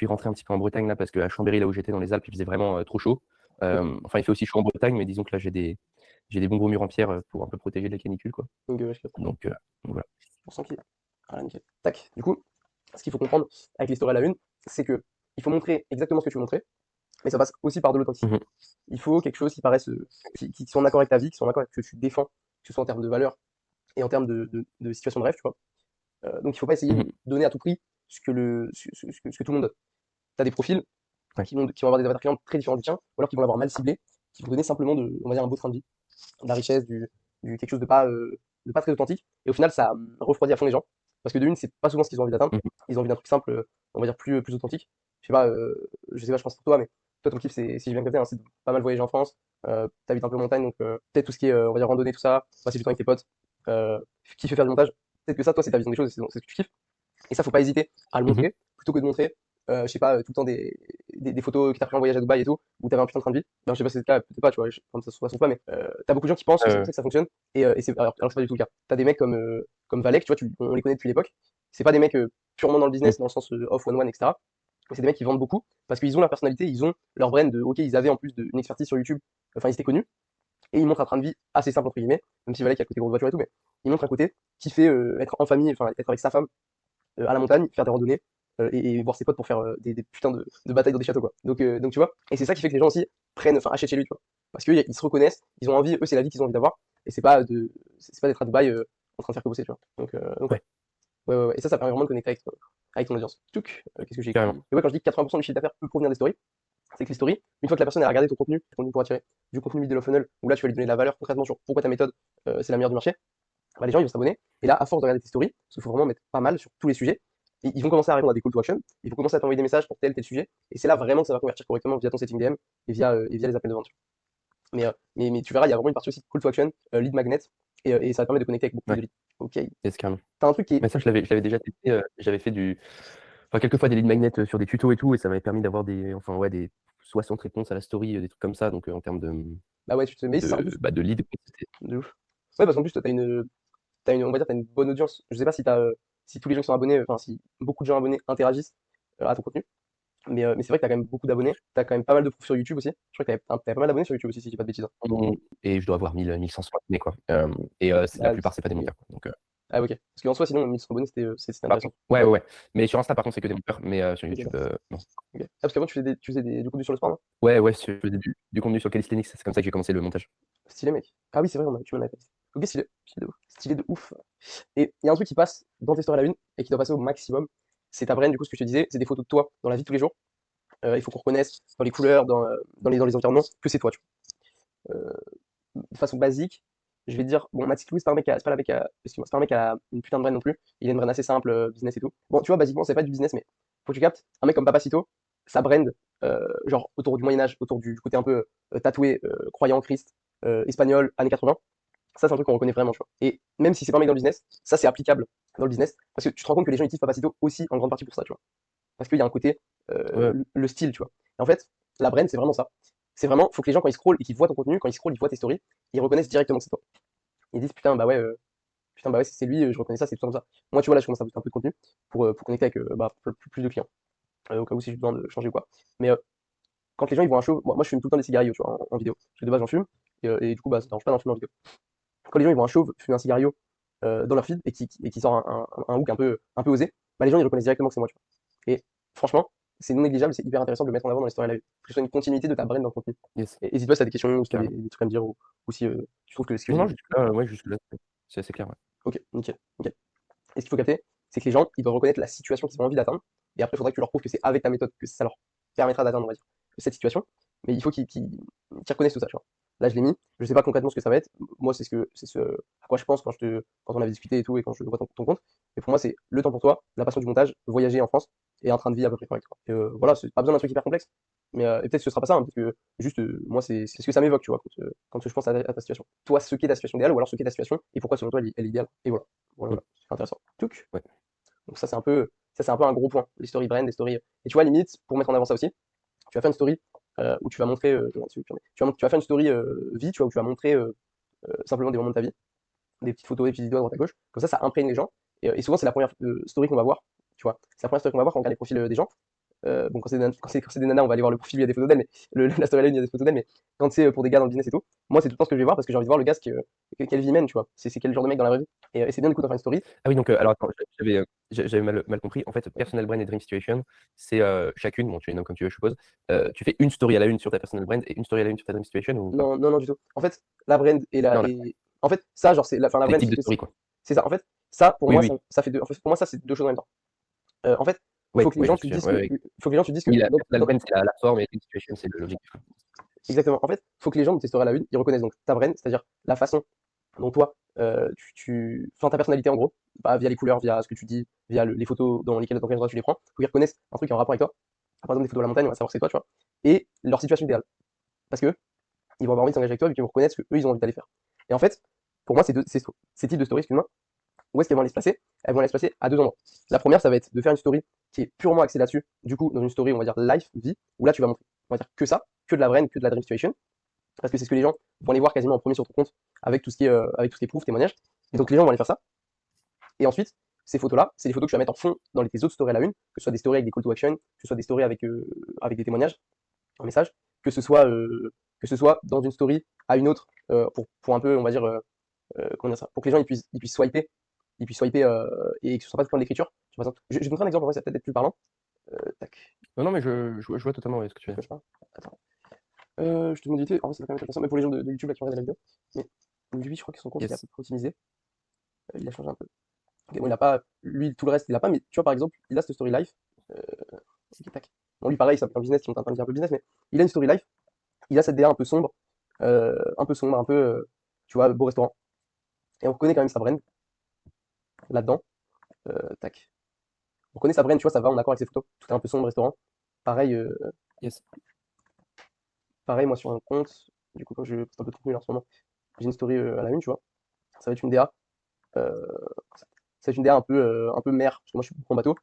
suis rentré un petit peu en Bretagne là parce qu'à Chambéry, là où j'étais dans les Alpes, il faisait vraiment, trop chaud. Enfin, il fait aussi chaud en Bretagne, mais disons que là, j'ai des bons gros murs en pierre, pour un peu protéger de la canicule, quoi. Donc, ouais, je capte. Donc voilà. On sent qu'il voilà, nickel. Tac. Du coup, ce qu'il faut comprendre avec les stories à la une, c'est que il faut montrer exactement ce que tu veux montrer, mais ça passe aussi par de l'authenticité. Mmh. Il faut quelque chose qui paraisse, qui soit en accord avec ta vie, qui soit en accord avec ce que tu défends, que ce soit en termes de valeurs et en termes de situation de rêve, tu vois. Donc il faut pas essayer Mmh. de donner à tout prix ce que tout le monde donne. Tu as des profils Ouais. qui vont avoir des avatars clients très différents du tien, ou alors qui vont l'avoir mal ciblé, qui vont donner simplement on va dire, un beau train de vie, de la richesse, quelque chose de pas très authentique. Et au final, ça refroidit à fond les gens. Parce que de une, c'est pas souvent ce qu'ils ont envie d'atteindre. Mmh. Ils ont envie d'un truc simple, on va dire plus authentique. Je sais pas, je pense pour toi, mais toi, ton kiff, c'est, si je viens de côté, hein, c'est de pas mal voyager en France. T'habites un peu en montagne, donc peut-être tout ce qui est, on va dire, randonnée, tout ça, passer du temps avec tes potes, kiffer faire du montage. Peut-être que ça, toi, c'est ta vision des choses, c'est ce que tu kiffes. Et ça, faut pas hésiter à le Mmh. montrer, plutôt que de montrer, je sais pas, tout le temps des photos que t'as pris en voyage à Dubaï et tout, où t'avais un putain de train de vie. Ben, je sais pas si c'est le cas, peut-être pas, tu vois, comme ça se trouve pas, mais t'as beaucoup de gens qui pensent que c'est comme ça que ça fonctionne, et alors c'est pas du tout le cas. T'as des mecs comme Valek, tu vois, on les connaît depuis l'époque. C'est pas des mecs purement dans le Mmh. business, dans le sens off, one-one, etc. Mais c'est des mecs qui vendent beaucoup, parce qu'ils ont leur personnalité, ils ont leur brand ok, ils avaient en plus une expertise sur YouTube, enfin, ils étaient connus, et ils montrent un train de vie assez simple, entre guillemets, même si Valek a le côté grosse voiture et tout, mais ils montrent un côté qui fait être en famille, enfin, être avec sa femme, à la montagne, faire des randonnées et voir ses potes pour faire des putains de batailles dans des châteaux, quoi. Donc tu vois, et c'est ça qui fait que les gens aussi achètent chez lui, tu vois. Parce qu'ils se reconnaissent, ils ont envie, eux, c'est la vie qu'ils ont envie d'avoir, et c'est pas d'être à Dubaï en train de faire que bosser, tu vois. Donc ouais. Ouais, Ouais. Et ça permet vraiment de connecter avec ton audience. Qu'est-ce que j'ai écrit? carrément. Et ouais, quand je dis que 80% du chiffre d'affaires peut provenir des stories, c'est que les stories, une fois que la personne a regardé ton contenu pour attirer du contenu middle of funnel, où là tu vas lui donner de la valeur concrètement sur pourquoi ta méthode c'est la meilleure du marché, bah, les gens ils vont s'abonner. Et là, à force de regarder tes stories, parce qu'il faut vraiment mettre pas mal sur tous les sujets, et ils vont commencer à répondre à des call to action, ils vont commencer à t'envoyer des messages pour tel sujet, et c'est là vraiment que ça va convertir correctement via ton setting DM et via les appels de vente. Mais tu verras, il y a vraiment une partie aussi de call to action, lead magnet, et ça va te permettre de connecter avec beaucoup plus Ouais, de leads. Ok. yes, carrément. T'as un truc qui est. Mais ça, je l'avais déjà testé, j'avais fait quelques fois des lead magnets, sur des tutos et tout, et ça m'avait permis d'avoir des 60 réponses à la story, des trucs comme ça, donc en termes Bah ouais, tu te mets, c'est en plus, de lead, c'était de ouf. Ouais, parce qu'en plus, toi, on va dire, t'as une bonne audience. Je sais pas si tous les gens qui sont abonnés, enfin, si beaucoup de gens abonnés interagissent à ton contenu. Mais c'est vrai que tu as quand même beaucoup d'abonnés. Tu as quand même pas mal de profs sur YouTube aussi. Je crois que tu pas mal d'abonnés sur YouTube aussi, si je dis pas de bêtises, hein. et je dois avoir 1000-1500 abonnés, quoi. Et c'est la Ah, plupart, c'est pas des ok. monteurs, quoi, donc Ah, ok. Parce qu'en soi, sinon, 1100 abonnés, c'était bah, intéressant. ouais, Ouais, ouais, ouais. Mais sur Insta, par contre, c'est que des monteurs, mais sur ok, YouTube, d'accord. non. Ok. Ah, parce qu'avant, du contenu sur le sport, non? Ouais, ouais, je faisais du contenu sur calisthenics, c'est comme ça que j'ai commencé le montage. Stylé, mec. Ah oui, c'est vrai, tu m'en as fait. Ok, stylé. Stylé de ouf. Stylé de ouf. Et il y a un truc qui passe dans tes stories à la une et qui doit passer au maximum. C'est ta brain, du coup, ce que je te disais, c'est des photos de toi dans la vie de tous les jours. Il faut qu'on reconnaisse dans les couleurs, dans les environnements, que c'est toi, tu vois. De façon basique, je vais te dire, bon, Mathis Louis, c'est pas la mec excuse-moi, c'est pas un mec qui a une putain de brand non plus. Il a une brand assez simple, business et tout. Bon, tu vois, basiquement, c'est pas du business, mais faut que tu captes. Un mec comme Papacito, sa brand, genre autour du Moyen-Âge, autour du côté un peu tatoué, croyant en Christ, espagnol, années 80, ça, c'est un truc qu'on reconnaît vraiment, tu vois. Et même si c'est pas un mec dans le business, ça, c'est applicable dans le business, parce que tu te rends compte que les gens ils kiffent Papacito aussi en grande partie pour ça, tu vois. Parce qu'il y a un côté, Ouais, le style, tu vois. Et en fait, la brand, c'est vraiment ça. C'est vraiment, faut que les gens, quand ils scrollent et qu'ils voient ton contenu, quand ils scrollent, ils voient tes stories, ils reconnaissent directement que c'est toi. Ils disent, putain, bah ouais, c'est lui, je reconnais ça, c'est tout comme ça. Moi, tu vois, là, je commence à booster un peu de contenu pour connecter avec plus de clients, au cas où si j'ai besoin de changer ou quoi. Mais quand les gens ils voient un show, moi je fume tout le temps des cigarillos, tu vois, en vidéo. Parce que de base, j'en fume, et du coup, bah, ça ne dérange pas d'en fumer en vidéo. Quand les gens ils voient un chauve fumer un cigario dans leur feed et qui sort un hook un peu osé, bah, les gens ils reconnaissent directement que c'est moi, tu vois. Et franchement, c'est non négligeable, c'est hyper intéressant de le mettre en avant dans les stories live. Que ce soit une continuité de ta brand dans le contenu. yes, Et n'hésite pas si tu as des questions ou si tu as des, carrément. des trucs à me dire ou si tu trouves que ce que Non, j'ai non, dit. jusque-là, ouais, jusque-là, c'est assez clair, ouais. Ok, nickel, nickel. Et ce qu'il faut capter, c'est que les gens, ils doivent reconnaître la situation qu'ils ont envie d'atteindre. Et après, il faudra que tu leur prouves que c'est avec ta méthode que ça leur permettra d'atteindre, on va dire, cette situation. Mais il faut qu'ils reconnaissent tout ça, tu vois. Là, je l'ai mis. Je sais pas concrètement ce que ça va être. Moi, c'est ce à quoi je pense quand on avait discuté et tout, et quand je vois ton compte. Mais pour moi, c'est le temps pour toi, la passion du montage, voyager en France, et un train de vie à peu près correct, quoi. Et voilà, c'est pas besoin d'un truc hyper complexe. Mais et peut-être que ce sera pas ça, hein, parce que juste, moi, c'est ce que ça m'évoque, tu vois, quand je pense à ta situation. Toi, ce qu'est ta situation idéale, ou alors ce qu'est ta situation, et pourquoi selon toi elle est idéale. Et voilà. Voilà, Mmh, voilà. C'est intéressant. Touc. ouais. Donc ça c'est un peu un gros point, les story brand, les stories. Et tu vois, limite, pour mettre en avant ça aussi, tu vas faire une story où tu vas montrer, tu vas faire une story vie, tu vois, où tu vas montrer simplement des moments de ta vie, des petites photos, des petites vidéos à droite à gauche. Comme ça imprègne les gens. Et souvent, c'est la première story qu'on va voir, tu vois. C'est la première story qu'on va voir quand on regarde les profils des gens. Bon, quand c'est des nanas, on va aller voir le profil, il y a des photos d'elles, mais la storyline, il y a des photos d'elles, mais quand c'est pour des gars dans le business et tout, moi, c'est tout le temps ce que je vais voir parce que j'ai envie de voir le gars, quelle vie mène, tu vois. C'est quel genre de mec dans la vraie vie. Et c'est bien du coup d'en faire une story. Ah oui, donc alors attends, j'avais mal compris. En fait, personal brand et dream situation, c'est chacune, bon, tu les nommes comme tu veux, je suppose. Tu fais une story à la une sur ta personal brand et une story à la une sur ta dream situation ou pas? Non, non, non, du tout. En fait, la brand et la. Non, En fait, ça, genre, la les brand, types de story, quoi. c'est ça. En fait, ça, pour Oui, moi, oui. ça fait deux. En fait, pour moi, ça, c'est deux choses en même temps. En fait, Ouais, faut que les ouais, je gens, vois ce tu que te tu veux dises dire. que. Ouais, ouais. Faut que les gens, tu te dises que. Oui, la personal brand, c'est la forme et la dream situation, c'est l'objectif, quoi. Exactement. En fait, faut que les gens de tes stories à la une, ils reconnaissent donc ta brand, c'est-à-dire la façon dont toi, enfin, ta personnalité en gros, bah, via les couleurs, via ce que tu dis, via les photos dans quels endroits tu les prends, faut qu'ils reconnaissent un truc qui est en rapport avec toi. Par exemple, des photos de la montagne, on va savoir que c'est toi, tu vois. Et leur situation idéale. Parce que ils vont avoir envie de s'engager avec toi vu qu'ils vont reconnaître ce qu'eux, ils ont envie d'aller faire. Et en fait, pour moi, ces types de stories, excuse-moi, où est-ce qu'elles vont aller se placer? Elles vont aller se placer à deux endroits. La première, ça va être de faire une story qui est purement axée là-dessus. Du coup, dans une story, on va dire life, vie, où là, tu vas montrer, on va dire que ça, que de la brand, que de la dream situation, parce que c'est ce que les gens vont aller voir quasiment en premier sur ton compte avec tout ce qui est, avec tous tes proof, témoignages. Et donc les gens vont aller faire ça. Et ensuite, ces photos-là, c'est les photos que tu vas mettre en fond dans tes autres stories à la une, que ce soit des stories avec des call to action, que ce soit des stories avec des témoignages, un message, que ce soit dans une story à une autre, pour un peu, on va dire, comment dire ça, pour que les gens ils puissent swiper et que ce soit pas tout le temps de l'écriture. Par exemple, je vais te montrer un exemple, en vrai, ça va peut-être être plus parlant. Tac, Non, non, mais je vois totalement ouais, ce que tu de veux quoi dire. je parle? Attends. Je te demande vite fait, en vrai, ça va quand même être intéressant, mais pour les gens de YouTube là, qui regardent la vidéo. Mais lui, je crois que son compte il est à Yes. peu près optimisé. Il a changé un peu. Ok, bon, il a pas, lui, tout le reste, il a pas, mais tu vois, par exemple, il a cette story life. Euh, ok, tac. Bon, lui, pareil, ça fait un business, qui est en train de dire un peu business, mais il a une story life. Il a cette DA un peu sombre, un peu, tu vois, beau restaurant. Et on reconnaît quand même sa brand là-dedans. Tac. On reconnaît sa brand, tu vois, ça va en accord avec ses photos. Tout est un peu sombre, restaurant. Pareil, Yes. pareil, moi, sur un compte, du coup, quand je poste un peu de contenu là, en ce moment, j'ai une story à la une, tu vois. Ça va être une DA. Euh, ça va être une DA un peu mer, parce que moi, je suis beaucoup en bateau.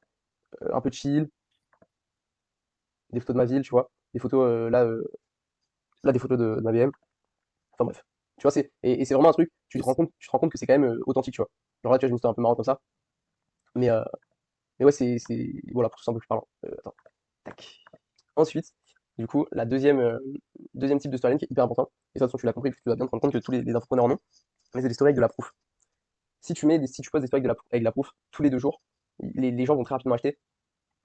Un peu chill, des photos de ma ville, tu vois. Des photos, là, des photos de ma BM. Enfin bref. Tu vois, et c'est vraiment un truc, Yes. tu te rends compte que c'est quand même authentique, tu vois. Genre là, tu vois, j'ai une story un peu marrante comme ça. Mais, euh, mais ouais, voilà, pour tout ça un peu plus parlant. Attends. Tac. Ensuite, du coup, deuxième type de storyline qui est hyper important, et ça, de toute façon, tu l'as compris, parce que tu dois bien te rendre compte que tous les entrepreneurs en ont, mais c'est des stories avec de la proof. Si tu poses des stories avec de la proof tous les 2 jours, les gens vont très rapidement acheter.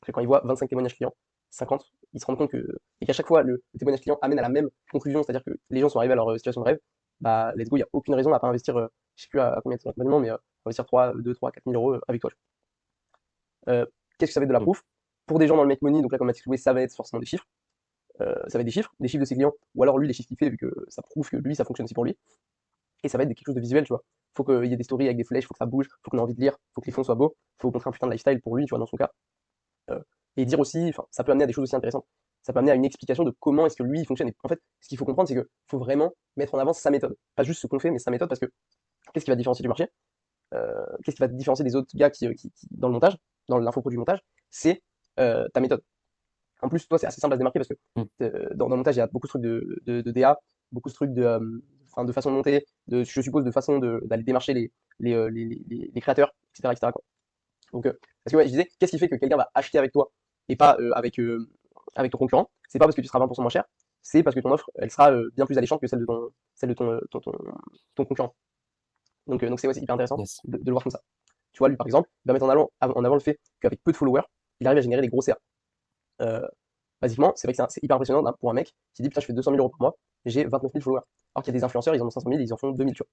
Parce que quand ils voient 25 témoignages clients, 50, ils se rendent compte et qu'à chaque fois, le témoignage client amène à la même conclusion, c'est-à-dire que les gens sont arrivés à leur situation de rêve, bah, let's go, il n'y a aucune raison à pas investir, je sais plus à combien c'est maintenant, mais investir 2, 3, 4 000 euros avec toi. Qu'est-ce que ça va être de la Mm. proof? Pour des gens dans le make money, donc là, comme Mathis Loué, ça va être forcément des chiffres. Ça va être des chiffres de ses clients, ou alors lui, les chiffres qu'il fait, vu que ça prouve que lui, ça fonctionne aussi pour lui. Et ça va être quelque chose de visuel, tu vois. Faut qu'il y ait des stories avec des flèches, faut que ça bouge, faut qu'on ait envie de lire, faut que les fonds soient beaux, faut montrer un putain de lifestyle pour lui, tu vois, dans son cas. Euh, et dire aussi, enfin, ça peut amener à des choses aussi intéressantes. Ça peut amener à une explication de comment est-ce que lui il fonctionne. Et en fait, ce qu'il faut comprendre, c'est qu'il faut vraiment mettre en avant sa méthode. Pas juste ce qu'on fait, mais sa méthode, parce que qu'est-ce qui va différencier du marché? Qu'est-ce qui va te différencier des autres gars dans le montage, dans l'infoproduit montage? C'est ta méthode. En plus, toi, c'est assez simple à se démarquer parce que Mm. dans le montage, il y a beaucoup de trucs de DA, beaucoup de trucs enfin, de façon de monter, je suppose, de façon d'aller démarcher les créateurs, etc. etc. quoi. Donc, parce que ouais, je disais, qu'est-ce qui fait que quelqu'un va acheter avec toi et pas avec ton concurrent? C'est pas parce que tu seras 20% moins cher, c'est parce que ton offre, elle sera bien plus alléchante que celle de ton concurrent. Donc c'est ouais, c'est hyper intéressant Yes. de le voir comme ça. Tu vois, lui par exemple, il va mettre en avant le fait qu'avec peu de followers, il arrive à générer des gros CA. Euh, Basiquement, c'est vrai que c'est hyper impressionnant pour un mec qui dit putain, je fais 200 000 euros par mois, j'ai 29 000 followers. Alors qu'il y a des influenceurs, ils en ont 500 000, ils en font 2 000, tu vois.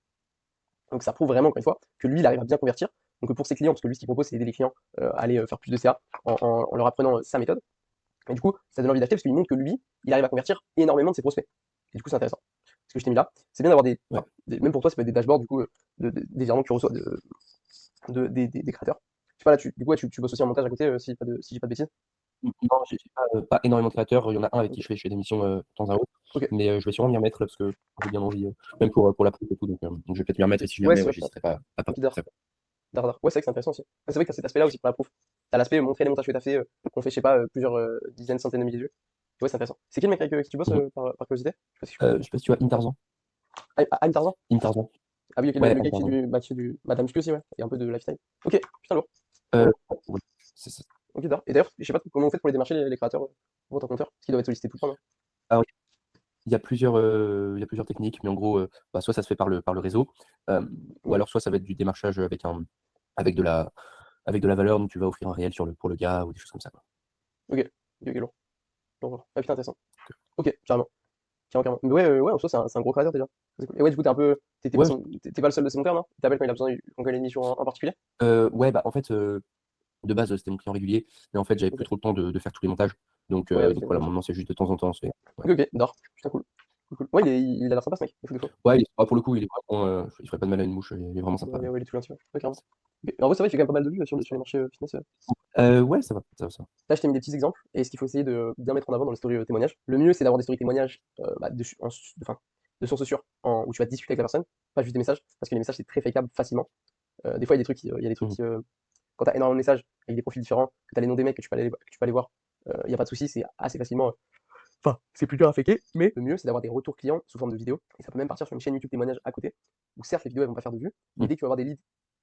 Donc ça prouve vraiment, encore une fois, que lui, il arrive à bien convertir. Donc pour ses clients, parce que lui, ce qu'il propose, c'est aider les clients à aller faire plus de CA en leur apprenant sa méthode. Et du coup, ça donne envie d'acheter parce qu'il montre que lui, il arrive à convertir énormément de ses prospects. Et du coup, c'est intéressant. Ce que je t'ai mis là, c'est bien d'avoir Ouais. même pour toi, ça peut être des dashboards du coup, des virements que tu reçois des créateurs. Je sais pas, là, du coup, ouais, tu bosses aussi en montage à côté, si j'ai pas de bêtises. Non, j'ai pas énormément de créateurs. Il y en a un avec qui Ok, je fais des missions de temps à autre. ok. Mais je vais sûrement m'y remettre là, parce que j'ai bien envie, même pour la pub et tout. Donc je vais peut-être m'y remettre et si je m'y Ouais, remets, c'est ouais, vrai, putain. j'hésiterai pas à Ok, partager ça, quoi. Ouais, c'est vrai que c'est intéressant aussi. Ouais, c'est vrai que t'as cet aspect-là aussi pour la proof. T'as l'aspect montrer les montages que t'as fait, qu'on fait, je sais pas, plusieurs dizaines, centaines de milliers de vues. Ouais, c'est intéressant. C'est qui le mec avec qui tu bosses Mhm. par curiosité? Je sais pas si je peux. Je sais pas si tu vois Intarzan. Anne Tarzan? Intarzan. Ah oui, ok, le, Ouais, le gars Intarzan. qui fait du. Bah, de la muscu aussi, ouais. Et un peu de lifestyle. Ok, putain, lourd. Euh, Lourd. ouais, c'est ça. Ok, d'accord. Et d'ailleurs, je sais pas comment vous faites pour les démarcher, les créateurs, pour votre compteur, parce qu'ils doivent être sollicités tout le temps, non? Alors, il y a plusieurs techniques, mais en gros, bah, soit ça se fait par le réseau, ou Ouais. alors soit ça va être du démarchage avec de la avec de la valeur, donc tu vas offrir un réel pour le gars ou des choses comme ça, quoi. Ok, ok, ok, lourd. Lourd, lourd. Ah putain, intéressant. Ok, carrément. Carrément, carrément. Mais ouais, ouais, en soi, c'est un gros créateur déjà. C'est cool. Et ouais, du coup, Ouais, t'es pas le seul de ses monteurs, non? Il t'appelle quand il a besoin, quand il a une mission en particulier? ouais, bah, en fait, de base, c'était mon client régulier, mais en fait, j'avais Ok. plus trop le temps de faire tous les montages. Ouais, avec Donc les voilà, montages. maintenant, c'est juste de temps en temps, on se fait. Ouais. Ok, ok, d'or. Putain, cool. Cool, cool. Ouais, il a l'air sympa ce mec, il fait des fois. Ouais, pour le coup, il est vraiment, il ferait pas de mal à une mouche, il est vraiment sympa. Ouais, il est tout gentil, ouais. Ouais, carrément. Ok. En vrai, c'est vrai, il fait quand même pas mal de vues sur les marchés fitness. Ouais, ça va, ça va, ça va. Là, je t'ai mis des petits exemples, et ce qu'il faut essayer de bien mettre en avant dans les stories témoignages. Le mieux, c'est d'avoir des stories témoignages bah, de sources sûres, où tu vas discuter avec la personne, pas juste des messages, parce que les messages, c'est très fakeable facilement. Des fois, il y a des trucs il y a des trucs Mmh. qui, quand tu as énormément de messages avec des profils différents, que tu as les noms des mecs que tu peux aller voir, il n'y a pas de souci, c'est assez facilement. Enfin, c'est plus dur à faker, mais le mieux, c'est d'avoir des retours clients sous forme de vidéo. Et ça peut même partir sur une chaîne YouTube témoignage à côté, où certes, les vidéos, elles vont pas faire de vues, mais Mmh. dès que tu vas avoir des leads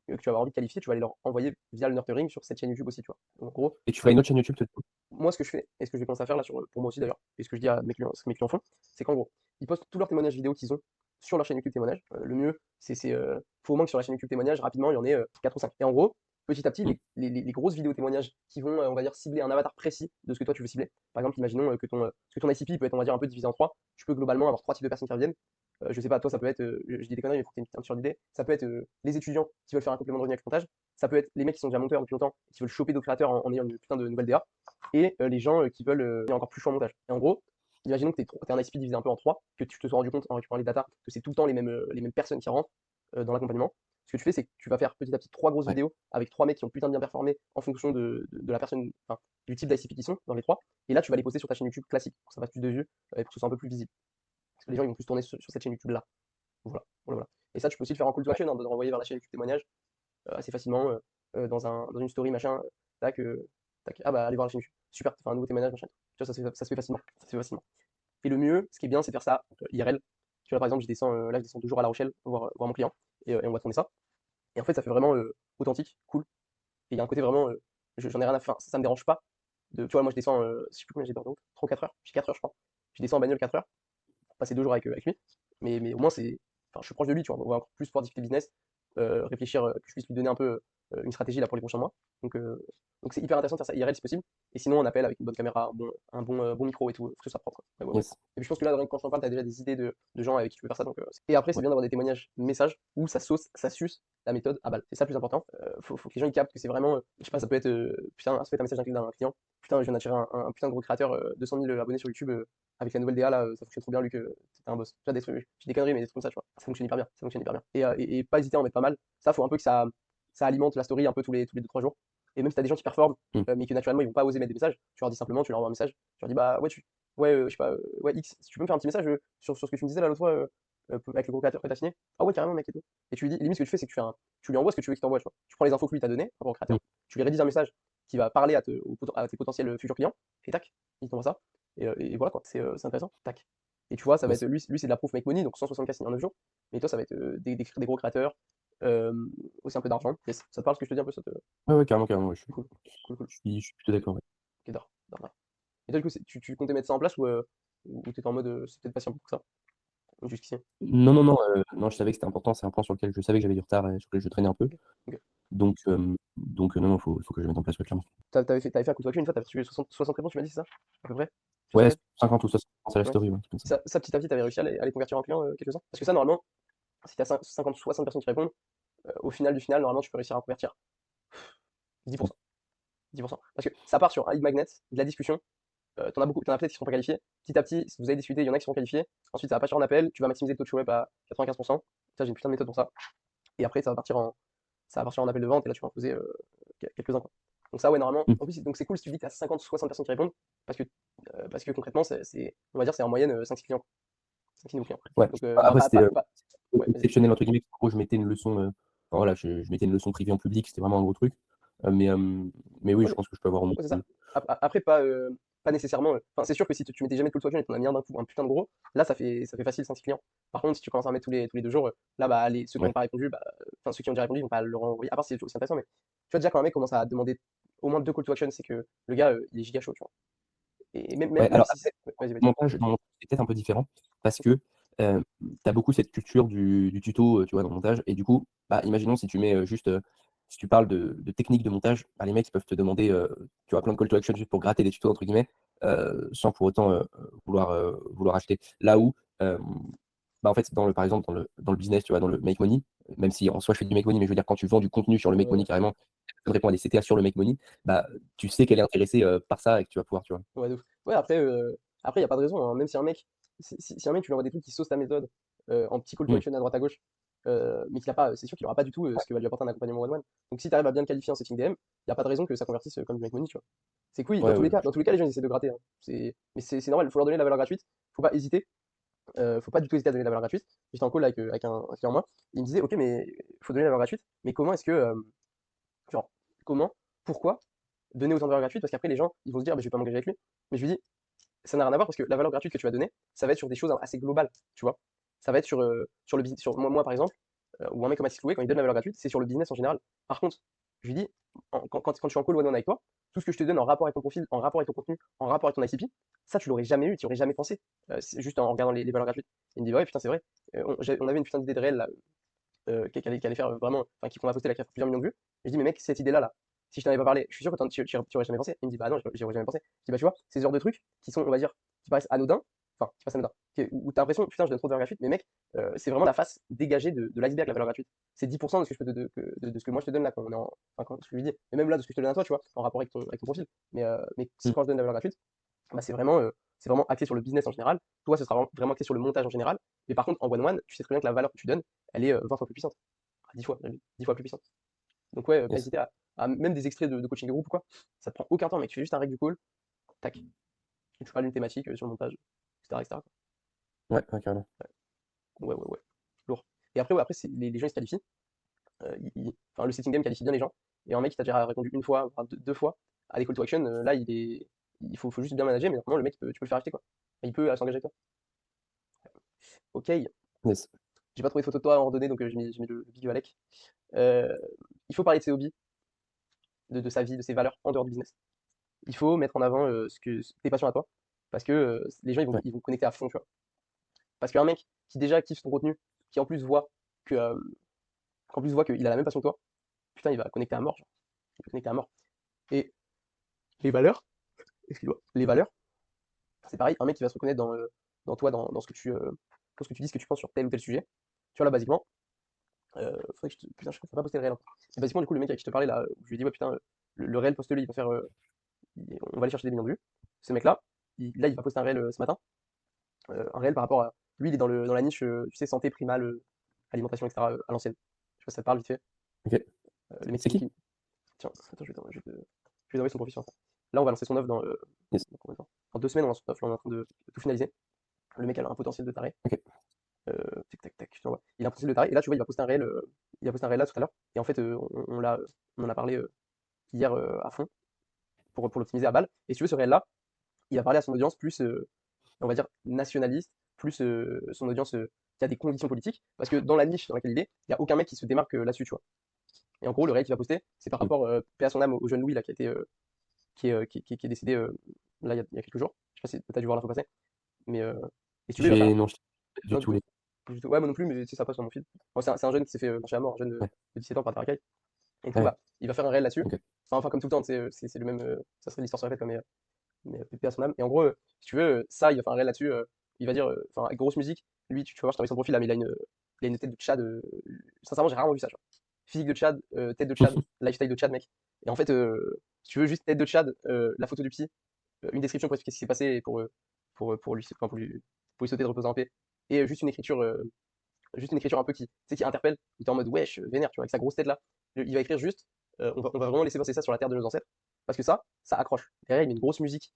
que tu vas avoir envie de qualifier, tu vas aller leur envoyer via le nurturing sur cette chaîne YouTube aussi, tu vois. Donc, en gros, Et tu feras une autre chaîne YouTube, peut-être? moi, ce que je fais, et ce que je vais commencer à faire là, pour moi aussi d'ailleurs, et ce que je dis à mes clients, ce que mes clients font, c'est qu'en gros, ils postent tous leurs témoignages vidéo qu'ils ont sur leur chaîne YouTube témoignage. Le mieux, faut au moins que sur la chaîne YouTube témoignage, rapidement, il y en ait 4 ou 5. Et en gros, petit à petit, Mmh. les grosses vidéos témoignages qui vont, on va dire, cibler un avatar précis de ce que toi tu veux cibler. Par exemple, imaginons que ton ICP peut être, on va dire, un peu divisé en trois. Tu peux globalement avoir trois types de personnes qui reviennent. Je sais pas, toi, ça peut être, je dis des conneries, mais pour que tu aies un petit ordre d'idée, ça peut être les étudiants qui veulent faire un complément de revenu avec le montage. Ça peut être les mecs qui sont déjà monteurs depuis longtemps, qui veulent choper d'autres créateurs en ayant une putain de nouvelle DA et les gens qui veulent encore plus chaud en montage. Et en gros, imaginons que tu es un ICP divisé un peu en trois, que tu te sois rendu compte en récupérant les datas que c'est tout le temps les mêmes personnes qui rentrent dans l'accompagnement. Ce que tu fais, c'est que tu vas faire petit à petit trois grosses Ouais. vidéos avec trois mecs qui ont putain de bien performé en fonction de la personne, enfin, du type d'ICP qui sont dans les trois. Et là, tu vas les poster sur ta chaîne YouTube classique pour que ça fasse plus de vues et pour que ce soit un peu plus visible. Parce que les gens ils vont plus tourner sur cette chaîne YouTube là. Voilà, voilà, voilà. Et ça, tu peux aussi le faire en call to Ouais. action, hein, de le renvoyer vers la chaîne YouTube témoignage assez facilement dans une story, machin. Tac, tac. Ah bah, allez voir la chaîne YouTube. Super, t'as fait un nouveau témoignage, machin. Tu vois, ça se fait facilement. Ça se fait facilement. Et le mieux, ce qui est bien, c'est de faire ça IRL. Tu vois, par exemple, là, je descends toujours à La Rochelle voir mon client et on va tourner ça. Et en fait, ça fait vraiment authentique, cool. Et il y a un côté vraiment, j'en ai rien à faire. Ça me dérange pas. Tu vois, moi, je descends, je sais plus combien j'ai d'heures de route, 3 ou 4 heures. J'ai 4 heures, je crois. Je descends en bagnole 4 heures, pour passer 2 jours avec lui. Mais au moins, enfin, je suis proche de lui, tu vois. On va encore plus pouvoir discuter business, réfléchir, que je puisse lui donner un peu une stratégie là pour les prochains mois. Donc, euh, donc c'est hyper intéressant de faire ça IRL si possible. Et sinon, on appelle avec une bonne caméra, bon micro et tout, faut que ce soit propre, quoi. Ouais, ouais, ouais. Yes. Et puis je pense que là, quand je t'en parle, t'as déjà des idées de gens avec qui tu peux faire ça. Et après, c'est Ouais. bien d'avoir des témoignages messages où ça sauce, ça suce la méthode à balle. C'est ça le plus important. Faut que les gens ils captent que c'est vraiment, je sais pas, ça peut être, putain, ça peut être un message d'un client. Putain, je viens d'attirer un putain de gros créateur, 200 000 abonnés sur YouTube. Avec la nouvelle DA là, ça fonctionne trop bien, Luc, c'était un boss. Tu vois, des trucs, j'ai des conneries, mais des trucs comme ça, tu vois. Ça fonctionne hyper bien, ça fonctionne hyper bien. Et pas hésiter à en mettre pas mal. Ça, faut un peu que ça alimente la story un peu tous les 2-3 jours. Et même si t'as des gens qui performent, Mmh. mais que naturellement ils vont pas oser mettre des messages, tu leur dis simplement, tu leur envoies un message, tu leur dis bah ouais, je sais pas, ouais X, si tu peux me faire un petit message sur ce que tu me disais là l'autre fois avec le gros créateur que t'as signé. Ah ouais carrément mec et tout. Et tu lui dis, limite ce que tu fais, c'est que tu lui envoies ce que tu veux qu'il t'envoie, tu vois. Tu prends les infos que lui t'a donné, par rapport au Mmh. créateur, tu lui rédiges un message qui va parler à tes potentiels futurs clients, et tac, il t'envoie ça. Et voilà quoi, c'est intéressant. Tac. Et tu vois, ça va être, Yes. lui c'est de la proof make money, donc 160K signés en 9 jours. Mais toi, ça va être des gros créateurs, euh, aussi un peu d'argent. Yes. Ça te parle ce que je te dis un peu, ça te. Ouais, ouais, carrément, carrément, ouais, Cool, cool, cool. je suis plutôt d'accord, ouais. Ok, d'or, d'or, d'or. Et toi, du coup, tu comptais mettre ça en place ou t'étais en mode c'est peut-être pas si important que ça, jusqu'ici? Non, non, non, non, je savais que c'était important, c'est un point sur lequel je savais que j'avais du retard et sur lequel je traînais un peu. Ok, ok. Non, non, faut que je le mette en place, ouais, clairement. T'avais fait un coup de une fois, t'avais reçu 60 réponses, tu m'as dit, c'est ça? À peu près? Sur Ouais, Snapchat? 50 ou 60 à la Ouais. story, ouais, un truc comme ça. Ça, petit à petit, t'avais réussi à les convertir en clients, quelques-uns? Parce que ça, normalement, si t'as 50, 60 personnes qui répondent, au final du final, normalement, tu peux réussir à convertir Mmh. 10%. 10%. Parce que ça part sur un lead magnet, de la discussion. T'en as peut-être qui seront pas qualifiés. Petit à petit, si vous avez discuté, il y en a qui seront qualifiés. Ensuite, ça va partir en appel. Tu vas maximiser le taux de show up à 95%. Ça, j'ai une putain de méthode pour ça. Et après, ça va partir en appel de vente. Et là, tu peux en poser quelques-uns, quoi. Donc, ça, ouais, normalement. Mmh. En plus, donc c'est cool si tu dis que tu as 50 ou 60 personnes qui répondent. Parce que concrètement, on va dire, c'est en moyenne 5-6 clients. 5-6 nouveaux clients. Ouais. Donc, Après, c'était, ouais, vas-y. exceptionnel entre guillemets, en gros, je mettais une leçon, enfin voilà, je mettais une leçon privée en public, c'était vraiment un gros truc. Mais oui, Ouais, je pense que je peux avoir au moins ouais, c'est ça. Après, pas nécessairement. Enfin, c'est sûr que si tu mettais jamais tout le toit et tu en as mis un d'un coup, un putain de gros, là, ça fait facile 5 clients. Par contre, si tu commences à en mettre tous les 2 jours, là, bah, ceux qui ouais. n'ont pas répondu, bah, enfin, ceux qui ont déjà répondu, ils vont pas le renvoyer. À part si c'est aussi intéressant, mais tu vois, déjà, quand un mec commence à demander au moins 2 call to action, c'est que le gars, il est giga chaud, tu vois? Et même Ouais, même même alors si c'est ouais, vas-y, vas-y. dans mon montage, c'est peut-être un peu différent parce que, tu as beaucoup cette culture du tuto, tu vois, dans le montage et du coup, bah, imaginons si tu mets, juste, si tu parles de technique de montage, bah, les mecs, ils peuvent te demander, tu vois, plein de call to action juste pour «gratter des tutos» entre guillemets, sans pour autant, vouloir acheter. Là où, bah, en fait, par exemple, dans le business, tu vois, dans le make money, même si en soi je fais du make money, mais je veux dire quand tu vends du contenu sur le make money Ouais, carrément, la personne répond à des CTA sur le make money, bah, tu sais qu'elle est intéressée, par ça et que tu vas pouvoir, tu vois? ouais, de ouf. Ouais, après, il y a pas de raison, hein, même si un mec si un mec, tu lui envoies des trucs qui saucent ta méthode, en petits call to Mmh. action à droite à gauche, mais qu'il a pas c'est sûr qu'il aura pas du tout, ce que va lui apporter un accompagnement one one. Donc si tu arrives à bien le qualifier en setting DM, il y a pas de raison que ça convertisse, comme du make money, tu vois? C'est cool, Ouais, ouais, dans tous les cas, les gens ils essaient de gratter, hein. C'est normal, il faut leur donner de la valeur gratuite, faut pas hésiter, faut pas du tout hésiter à donner de la valeur gratuite. J'étais en call là avec un client à moi, il me disait: «OK, mais faut donner de la valeur gratuite, mais comment est-ce que, genre, comment, pourquoi donner autant de valeur gratuite?» Parce qu'après les gens, ils vont se dire: «Ah, bah, je vais pas m'engager avec lui». Mais je lui dis: «Ça n'a rien à voir parce que la valeur gratuite que tu vas donner, ça va être sur des choses assez globales, tu vois?» Ça va être sur le business, sur moi par exemple, ou un mec comme Atis Loué, quand il donne la valeur gratuite, c'est sur le business en général. Par contre, je lui dis: «Quand je suis en call one on one avec toi, tout ce que je te donne en rapport avec ton profil, en rapport avec ton contenu, en rapport avec ton ICP, ça tu l'aurais jamais eu, tu y aurais jamais pensé, c'est juste en regardant les valeurs gratuites». Il me dit: «Ouais, putain, c'est vrai, on avait une putain d'idée de réel là, qui allait faire vraiment, enfin, qu'on a posté là, qui a fait plusieurs millions de vues. Et je dis, mais mec, cette idée-là, là, si je t'en avais pas parlé, je suis sûr que tu aurais jamais pensé. Il me dit, bah non, j'y aurais jamais pensé. Je dis, bah tu vois, c'est ce genre de trucs qui sont, on va dire, qui paraissent anodins, enfin, qui paraissent anodins, où t'as l'impression, putain, je donne trop de valeur gratuite, mais mec, c'est vraiment la face dégagée de l'iceberg, la valeur gratuite. C'est 10% de ce que je peux de ce que moi je te donne là, quand on est en, enfin, quand je lui dis, et même là, de ce que je te donne à toi, tu vois, en rapport avec ton profil. Mais Mmh. quand je donne de la valeur gratuite, bah, c'est vraiment axé sur le business en général. Toi, ce sera vraiment axé sur le montage en général. Mais par contre, en one-one, tu sais très bien que la valeur que tu donnes, elle est 20 fois plus puissante. 10 fois, 10 fois plus puissante. Donc ouais, pas Yes. hésiter même des extraits de coaching de groupe ou quoi, ça te prend aucun temps, mec. Tu fais juste un règle du call, tac, et tu parles d'une thématique sur le montage, etc. etc. Ouais, ouais, carrément. Ouais, ouais, ouais. Lourd. Et après, ouais, après les gens ils se qualifient. Enfin, le setting game qualifie bien les gens. Et un mec qui t'a déjà répondu une fois, enfin, deux fois à des call to action, là, il faut juste bien manager, mais normalement, le mec, tu peux le faire acheter, quoi. Il peut s'engager avec toi. Ok, Yes. j'ai pas trouvé de photo de toi en randonnée, donc j'ai mis le vidéo Alec. Euh, il faut parler de ses hobbies, de sa vie, de ses valeurs en dehors du business. Il faut mettre en avant tes passions à toi, parce que les gens Ouais. ils vont connecter à fond, tu vois. Parce qu'un mec qui déjà kiffe ton contenu, qui en plus voit que qu'en plus voit qu'il a la même passion que toi, putain, il va connecter à mort, genre. Il va connecter à mort. Et les valeurs, excuse-moi, les valeurs, c'est pareil, un mec qui va se reconnaître dans toi, dans dans ce que tu dis, ce que tu penses sur tel ou tel sujet. Tu vois là, basiquement, faudrait que putain, je crois que ça va pas poster le réel, hein. Et basiquement, du coup, le mec avec qui je te parlais là, je lui ai dit, ouais, putain, le réel, poste-le, il va faire, on va aller chercher des millions de vues. Ce mec-là, là, il va poster un réel ce matin. Un réel par rapport à. Lui, il est dans la niche, tu sais, santé primale, alimentation, etc., à l'ancienne. Je sais pas si ça te parle vite fait. OK. Le mec C'est qui? Tiens, attends, je vais t'envoyer son profil sur Insta. Là, on va lancer son offre Yes. dans combien de temps? Dans 2 semaines, on lance son offre, là, on est en train de tout finaliser. Le mec, a un potentiel de taré. OK. Tac, tac, tac, je t'envoie. Il a un potentiel de taré. Et là, tu vois, il a posté un réel là tout à l'heure. Et en fait, on en a parlé hier à fond pour l'optimiser à balle. Et si tu veux, ce réel-là, il va parler à son audience plus, on va dire, nationaliste, plus son audience qui a des convictions politiques. Parce que dans la niche dans laquelle il n'y a aucun mec qui se démarque là-dessus, tu vois. Et en gros, le réel qu'il va poster, c'est par Mmh. rapport, paix à son âme, au jeune Louis, là, qui est décédé là, il y a quelques jours. Je sais pas si tu as dû voir l'info passer. Mais, et si tu veux, il va faire. Non, je sais pas du Non, du tout tout. les Du tout. Ouais, moi non plus, mais tu sais, ça passe sur mon feed. Bon, c'est un jeune qui s'est fait marcher à mort, un jeune ouais. de 17 ans par des racailles. Et du coup, Ouais. bah, il va faire un réel là-dessus. OK. Enfin, comme tout le temps, tu sais, c'est le même. Ça serait l'histoire se répète, quoi, mais paix à son âme. Et en gros, si tu veux, ça, il va faire un réel là-dessus. Il va dire, enfin, avec grosse musique. Lui, tu vas voir, je t'envoie son profil là, mais il a une tête de Tchad. Sincèrement, j'ai rarement vu ça, genre. Physique de Tchad, tête de Tchad, lifestyle de Tchad, mec. Et en fait, si tu veux, juste tête de Tchad, la photo du psy, une description pour expliquer ce qui s'est passé et pour lui sauter de reposer en paix. Et juste une écriture un peu qui, tu sais, qui interpelle, où t'es en mode wesh, vénère, tu vois, avec sa grosse tête là. Il va écrire juste, on va vraiment laisser passer ça sur la terre de nos ancêtres. Parce que ça accroche. Derrière, il met une grosse musique,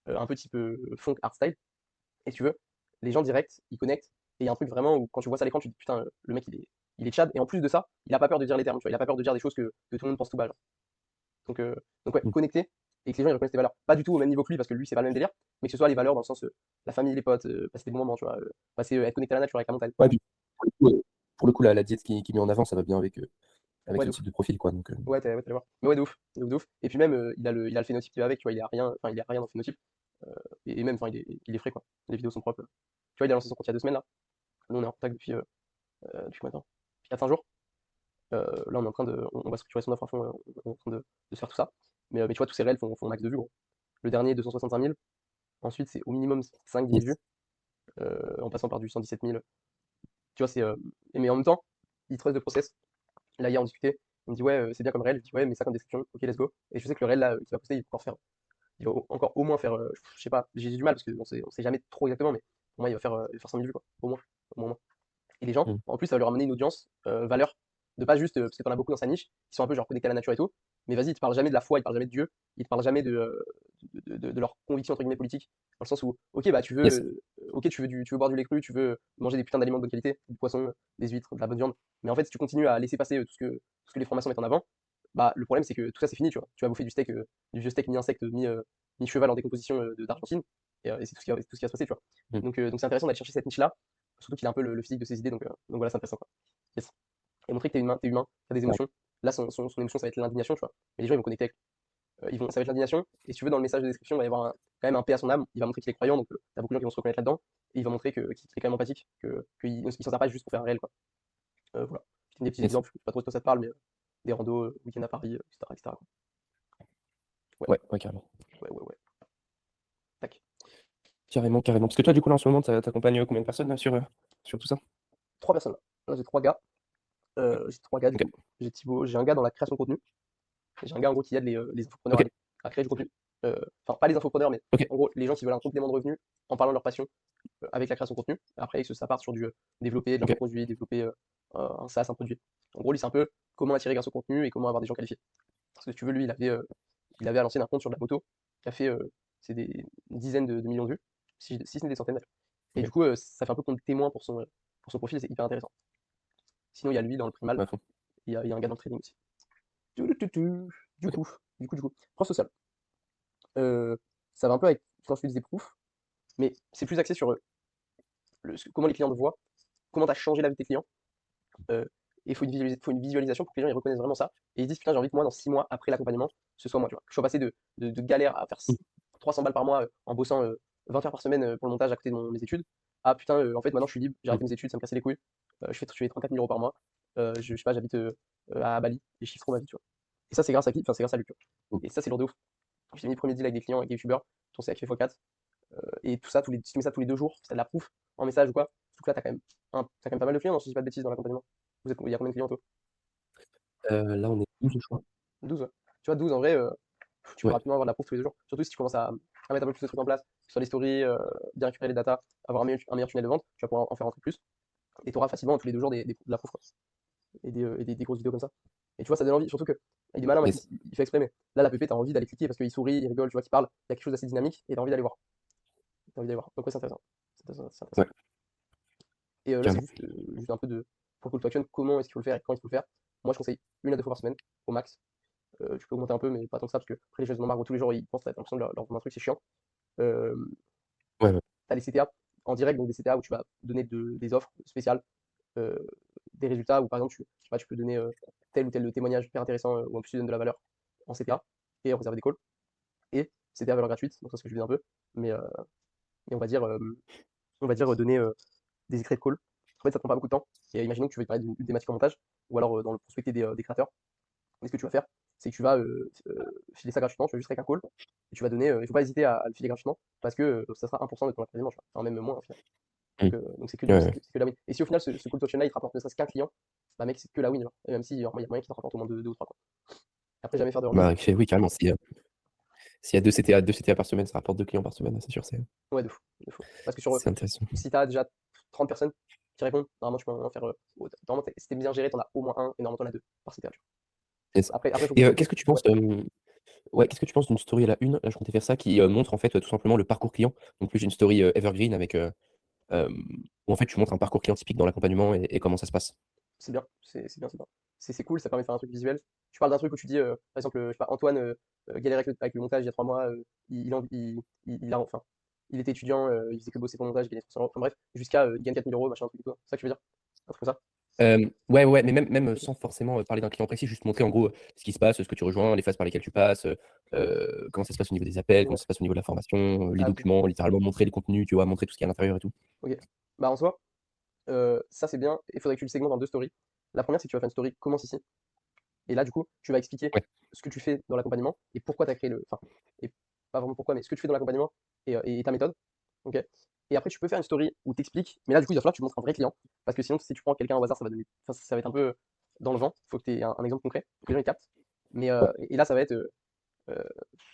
un peu type funk, hardstyle. Et si tu veux, les gens directs, ils connectent. Et il y a un truc vraiment où quand tu vois ça à l'écran, tu te dis putain, le mec il est Tchad. Et en plus de ça, il a pas peur de dire les termes, tu vois, il a pas peur de dire des choses que tout le monde pense tout bas, genre. Donc, euh, donc ouais, Mmh. connecter et que les gens ils reconnaissent tes valeurs. Pas du tout au même niveau que lui, parce que lui, c'est pas le même délire, mais que ce soit les valeurs dans le sens la famille, les potes, passer des bons moments, tu vois, être connecté à la nature avec la montagne. Ouais, puis pour le coup, la diète qui est mise en avant, ça va bien avec, avec Ouais, ce de ouf. type de profil, quoi, donc Ouais, tu allé voir. Mais ouais, de ouf, de ouf, de ouf. Et puis même, il a le phénotype qui va avec, tu vois? Il est à rien dans le phénotype. Et même, enfin, il est frais, quoi. Les vidéos sont propres. Tu vois, il a lancé son compte il y a 2 semaines, là. Nous, on est en contact depuis combien de temps? Depuis 4-5 jours. Là, on est en train on va structurer son offre à fond, on est en train de se faire tout ça. Mais tu vois, tous ces réels font max de vues, gros. Le dernier, 265 000. Ensuite, c'est au minimum 5-10 000 yes. vues, en passant par du 117 000. Tu vois, mais en même temps, il trust de process. Là, hier, on discutait. Il me dit, ouais, c'est bien comme réel. Je dis, ouais, mais ça comme description. Ok, let's go. Et je sais que le réel, là, qu'il va poster, il va encore au moins faire, je sais pas, j'ai du mal parce qu'on sait jamais trop exactement, mais pour moi, il va faire 100 000 vues, quoi. Au moins. Et les gens, Mmh. en plus, ça va leur amener une audience valeur, de pas juste, parce que t'en as beaucoup dans sa niche, qui sont un peu genre connectés à la nature et tout, mais vas-y, ils te parlent jamais de la foi, ils te parlent jamais de Dieu, ils te parlent jamais de leur conviction entre guillemets politique, dans le sens où, ok, bah Yes. tu veux boire du lait cru, tu veux manger des putains d'aliments de bonne qualité, du poisson, des huîtres, de la bonne viande, mais en fait, si tu continues à laisser passer tout ce que les francs-maçons mettent en avant, bah le problème c'est que tout ça c'est fini, tu vois. Tu vas bouffer du steak, du vieux steak mi-insecte, mi-cheval en décomposition d'Argentine, et c'est tout ce qui va se passer, tu vois. Mmh. Donc c'est intéressant d'aller chercher cette niche-là, surtout qu'il a un peu le physique de ses idées, donc voilà, c'est intéressant, quoi. Yes. Et montrer que t'es humain, t'as des Ouais. émotions. Là, son émotion, ça va être l'indignation, tu vois. Mais les gens, ils vont connecter avec. Ça va être l'indignation. Et si tu veux, dans le message de description, il va y avoir quand même un paix à son âme. Il va montrer qu'il est croyant, donc t'as beaucoup de gens qui vont se reconnaître là-dedans. Et il va montrer qu'il est quand même empathique, qu'il ne s'en sert pas juste pour faire un réel, quoi. Voilà. Je te donne des petits Yes. exemples, je sais pas trop si toi ça te parle, mais des randos, week-end à Paris, etc., etc., quoi. Ouais, Ouais, ouais, carrément. ouais, ouais, ouais. Tac. Carrément, carrément. Parce que toi, du coup, là, en ce moment, tu combien de personnes là, sur tout ça? 3 personnes là. Là, j'ai 3 gars. J'ai 3 gars, du OK. coup. J'ai Thibaut, j'ai un gars dans la création de contenu. J'ai un gars en gros qui aide les infopreneurs OK. à créer du contenu. Enfin, pas les infopreneurs, mais OK. en gros, les gens qui veulent un complément de revenus en parlant de leur passion avec la création de contenu. Après, ça part sur du développer de OK. l'infoproduit, développer un SaaS, un produit. En gros, lui, c'est un peu comment attirer grâce au contenu et comment avoir des gens qualifiés. Parce que si tu veux, lui, il avait à l'ancienne un compte sur de la moto qui a fait c'est des dizaines de millions de vues, si ce n'est des centaines. Et OK. du coup, ça fait un peu compte témoin pour son profil, c'est hyper intéressant. Sinon, il y a lui dans le primal, Ouais, à fond. il y a un gars dans le trading aussi. Du OK. coup, du coup. Preuve sociale. Euh, Ça va un peu avec quand je fais des proofs, mais c'est plus axé sur comment les clients te voient, comment tu as changé la vie de tes clients. Euh, et il faut une visualisation pour que les gens ils reconnaissent vraiment ça. Et ils disent, putain, j'ai envie que moi, dans 6 mois après l'accompagnement, ce soit moi. Tu vois. Je sois passé de galère à faire Mmh. 300 balles par mois en bossant 20 heures par semaine pour le montage à côté de mes études. Ah putain, en fait, maintenant je suis libre, j'ai Mmh. arrêté mes études, ça me cassait les couilles. Je fais 34 000 euros par mois. Je sais pas, j'habite à Bali et je kiffe trop ma vie. Tu vois. Et ça, c'est grâce à qui? Enfin, c'est grâce à lui. Tu vois. Mmh. Et ça, c'est lourd de ouf. J'ai mis le premier deal avec des clients, avec des youtubeurs, ton CA qui fait x4. Et tout ça, si tu mets ça tous les 2 jours, si t'as de la proof en message ou quoi, surtout que là, t'as quand même pas mal de clients, non, si je dis pas de bêtises dans l'accompagnement. Il y a combien de clients, toi? Là, on est 12, je crois. 12, ouais. Tu vois, 12 en vrai, tu peux Ouais. rapidement avoir de la proof tous les 2 jours. Surtout si tu commences à mettre un peu plus de trucs en place, sur les stories, bien récupérer les datas, avoir un meilleur tunnel de vente, tu vas pouvoir en faire un truc plus. Et tu auras facilement tous les 2 jours de la proof, quoi. Et des grosses vidéos comme ça. Et tu vois, ça donne envie, surtout que il est malin, mec, Yes. il fait exprès, mais là, la PP, t'as envie d'aller cliquer parce qu'il sourit, il rigole, tu vois, qu'il parle, il y a quelque chose d'assez dynamique et t'as envie d'aller voir. T'as envie d'aller voir. Donc, ouais, c'est intéressant. C'est intéressant. Ouais, Et là, c'est carrément. juste un peu pour call to action, comment est-ce qu'il faut le faire et quand il faut le faire. Moi, je conseille 1 à 2 fois par semaine, au max. Tu peux augmenter un peu, mais pas tant que ça, parce que après, les gens ils en ont marre, tous les jours, ils pensent, t'as l'impression de leur vendre un truc, c'est chiant. Euh, Ouais, ouais. T'as les CTA en direct, donc des CTA où tu vas donner des offres spéciales, euh, des résultats, où par exemple, je sais pas, tu peux donner tel ou tel témoignage hyper intéressant, où en plus tu donnes de la valeur en CTA, et réserver des calls. Et CTA à valeur gratuite, donc ça, c'est ce que je vis un peu, mais, on va dire donner des extraits de call. En fait, ça prend pas beaucoup de temps. Et imaginons que tu veux parler d'une thématique en montage, ou alors dans le prospecter des créateurs. Mais ce que tu vas faire, c'est que tu vas filer ça gratuitement, tu vas juste avec un call, et tu vas donner, il ne faut pas hésiter à le filer gratuitement, parce que ça sera 1% de ton accompagnement, tu vois. Enfin, même moins au final. Mmh. Donc c'est que, Ouais, c'est ouais. que, c'est que la win. Et si au final ce call to action là il te rapporte ne serait-ce qu'un client, bah mec, c'est que la win, genre. Et même si il y a moyen qu'il te rapporte au moins deux ou trois, quoi. Après, jamais faire de running. Bah, oui, carrément. S'il y a 2 CTA par semaine, ça rapporte 2 clients par semaine, c'est sûr, Ouais, de fou, de fou. Parce que c'est intéressant. si t'as déjà 30 personnes qui répondent, normalement tu peux en faire. Normalement, si t'es bien géré, t'en as au moins un, et normalement t'en as deux par CTA, tu Yes. vois. Après, faut que Et tu. qu'est-ce que tu Ouais, penses, ouais, qu'est-ce que tu penses d'une story à la une? Là, je comptais faire ça, qui montre en fait tout simplement le parcours client. Donc plus une story evergreen avec où en fait tu montres un parcours client typique dans l'accompagnement et comment ça se passe. c'est bien, c'est bien, c'est bien. C'est cool, ça permet de faire un truc visuel. Tu parles d'un truc où tu dis, par exemple, je sais pas, Antoine galérait avec le montage il y a 3 mois, enfin, il était étudiant, il faisait que bosser pour le montage, il gagnait 300 euros, enfin bref, jusqu'à il gagne 4 000 euros, machin, un truc et tout. C'est ça que tu veux dire? Un truc comme ça? Ouais, mais même sans forcément, parler d'un client précis, juste montrer en gros, ce qui se passe, ce que tu rejoins, les phases par lesquelles tu passes, comment ça se passe au niveau des appels, comment Ouais. ça se passe au niveau de la formation, les Ah, ok. documents, littéralement montrer les contenus, tu vois? Montrer tout ce qu'il y a à l'intérieur et tout. Ok. Bah, en soi, ça c'est bien. Il faudrait que tu le segmentes en deux stories. La première, c'est que tu vas faire une story commence ici. Et là, du coup, tu vas expliquer Ouais, ce que tu fais dans l'accompagnement et pourquoi tu as créé le. Enfin, et pas vraiment pourquoi, mais ce que tu fais dans l'accompagnement et ta méthode. Ok. Et après, tu peux faire une story où tu expliques, mais là, du coup, il va falloir que tu montres un vrai client. Parce que sinon, si tu prends quelqu'un au hasard, ça va donner. Enfin, ça va être un peu dans le vent. Il faut que tu aies un exemple concret, pour que les gens ils captent. Mais, ouais. et là, ça va être. Euh,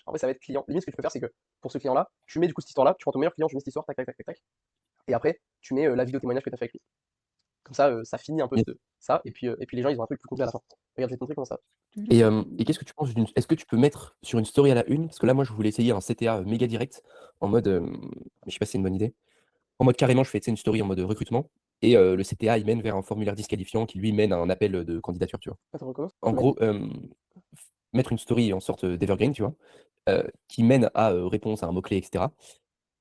en fait, ça va être client. Limite, ce que tu peux faire, c'est que pour ce client-là, tu mets du coup cette histoire-là, tu prends ton meilleur client, tu mets cette histoire, tac, tac, tac, tac, tac. Et après, tu mets la vidéo témoignage que tu as fait avec lui. Comme ça finit un peu Yes. ça. Et puis les gens, ils ont un truc plus concret à la fin. Regarde, je vais te montrer comment ça. Et qu'est-ce que tu penses d'une est-ce que tu peux mettre sur une story à la une? Parce que là, moi, je voulais essayer un CTA, méga direct en mode, je sais pas si c'est une bonne idée. En mode carrément, je fais, tu sais, une story en mode recrutement et le CTA, il mène vers un formulaire disqualifiant qui lui mène à un appel, de candidature, tu vois? Attends, recommence. En Tu m'as dit. gros, mettre une story en sorte, d'evergreen, tu vois? Qui mène à, réponse à un mot-clé et cetera.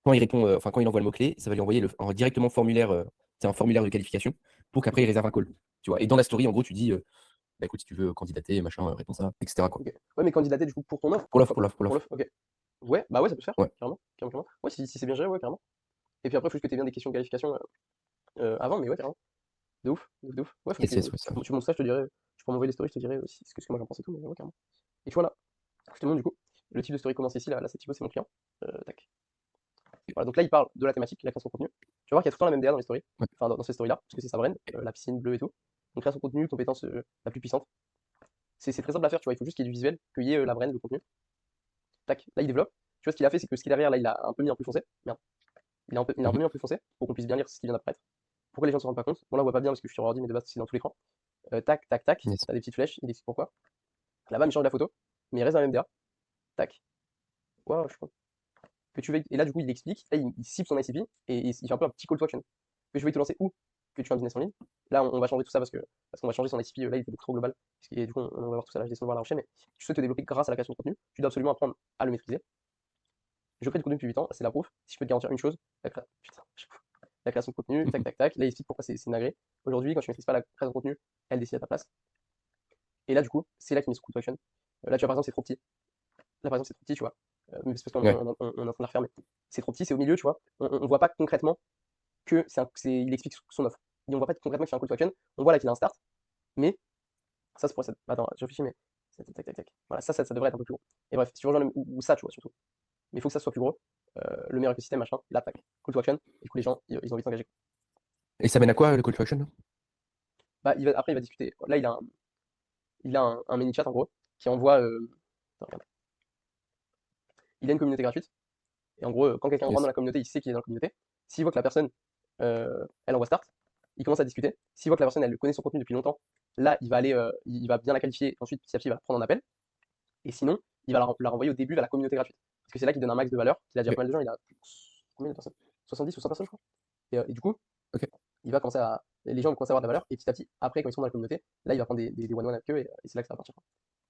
Quand il répond, enfin, quand il envoie le mot-clé, ça va lui envoyer en directement formulaire, c'est un formulaire de qualification pour qu'après il réserve un call, tu vois? Et dans la story, en gros, tu dis, bah, écoute, si tu veux candidater, machin, réponds ça, et cetera, quoi. Ok. Ouais, mais candidater du coup pour ton offre. Pour l'offre, Enfin, pour l'offre, pour pour l'offre. l'offre, ok. Ouais, bah ouais, ça peut se faire, Ouais. carrément. Carrément, carrément. Ouais, si c'est bien géré, ouais, carrément. Et puis après, il faut que tu aies bien des questions de qualification avant, mais ouais, carrément. De ouf, de ouf. Ouais, faut que Yes, yes, ouais, ça. tu montres ça, je te dirai. Tu peux m'envoyer les stories, je te dirai aussi ce que moi j'en pense et tout, mais ouais, carrément. Et tu vois là, je te montre du coup, le type de story commence ici, là, c'est Thibaut, c'est mon client. Tac. Voilà, donc là, il parle de la thématique, la création de contenu. Tu vas voir qu'il y a tout le temps la même DA dans les stories, Ouais. enfin dans ces stories-là, parce que c'est sa brand, la piscine bleue et tout. Donc création de contenu, compétence la plus puissante. C'est très simple à faire, tu vois, il faut juste qu'il y ait du visuel, qu'il y ait la brand, le contenu. Tac, là il développe. Tu vois ce qu'il a fait, c'est que ce qu'il a derrière, là, il a un peu mis en plus foncé. Merde. Il a un peu Mmh. mis en plus foncé pour qu'on puisse bien lire ce qui vient d'apparaître. Pourquoi les gens ne se rendent pas compte? Bon, là, on voit pas bien parce que je suis sur ordi, mais de base, c'est dans tout l'écran. Tac, tac, tac. Yes. T'as des petites flèches, il explique pourquoi. Là-bas, il change la photo, mais il reste dans la même DA. Tac. Wow, je crois. Que tu veux... Et là, du coup, il explique. Là, il cible son ICP et il fait un peu un petit call to action. Que je vais te lancer où? Que tu fais un business en ligne. Là, on va changer tout ça parce qu'on va changer son ICP. Là, il était beaucoup trop global. Et du coup, on va voir tout ça. Là, je descends voir la recherche. Mais tu souhaites te développer grâce à la création de contenu. Tu dois absolument apprendre à le maîtriser. Je crée du contenu depuis 8 ans. C'est la preuve. Si je peux te garantir une chose, putain, la création de contenu, tac, Mmh. tac, tac. Là, il explique pourquoi c'est une agré. Aujourd'hui, quand tu maîtrises pas la création de contenu, elle décide à ta place. Et là, du coup, c'est là qu'il met ce call to action. Là, tu vois, par exemple, c'est trop petit. Là, par exemple, c'est trop petit, tu vois. Mais c'est parce qu'on Ouais. on est en train de la refaire, mais c'est trop petit, c'est au milieu, tu vois. On voit pas concrètement que il explique son offre. Et on voit pas concrètement que c'est un call to action. On voit là qu'il a un start, mais ça, c'est pour ça. Attends, je réfléchis, mais. Tac, tac, tac, tac. Voilà, ça devrait être un peu plus gros. Et bref, si tu rejoins ou ça, tu vois, surtout. Mais il faut que ça soit plus gros. Le meilleur écosystème, machin, là, tac. Call to action. Et du coup, les gens, ils ont envie de s'engager. Et ça mène à quoi le call to action là? Bah, après, il va discuter. Là, il a un mini chat, en gros, qui envoie. Attends, regarde. Il a une communauté gratuite. Et en gros, quand quelqu'un rentre dans Yes. la communauté, il sait qu'il est dans la communauté. S'il voit que la personne, elle envoie start, il commence à discuter. S'il voit que la personne, elle connaît son contenu depuis longtemps, là, il va aller, il va bien la qualifier. Ensuite, petit à petit, il va prendre un appel. Et sinon, il va la renvoyer au début vers la communauté gratuite. Parce que c'est là qu'il donne un max de valeur. Il a déjà OK. pas mal de gens. Il a combien de personnes? 70 ou 100 personnes, je crois. Et du coup, OK. il va commencer à. Les gens vont commencer à avoir de la valeur. Et petit à petit, après, quand ils sont dans la communauté, là, il va prendre des one-one avec eux. Et c'est là que ça va partir.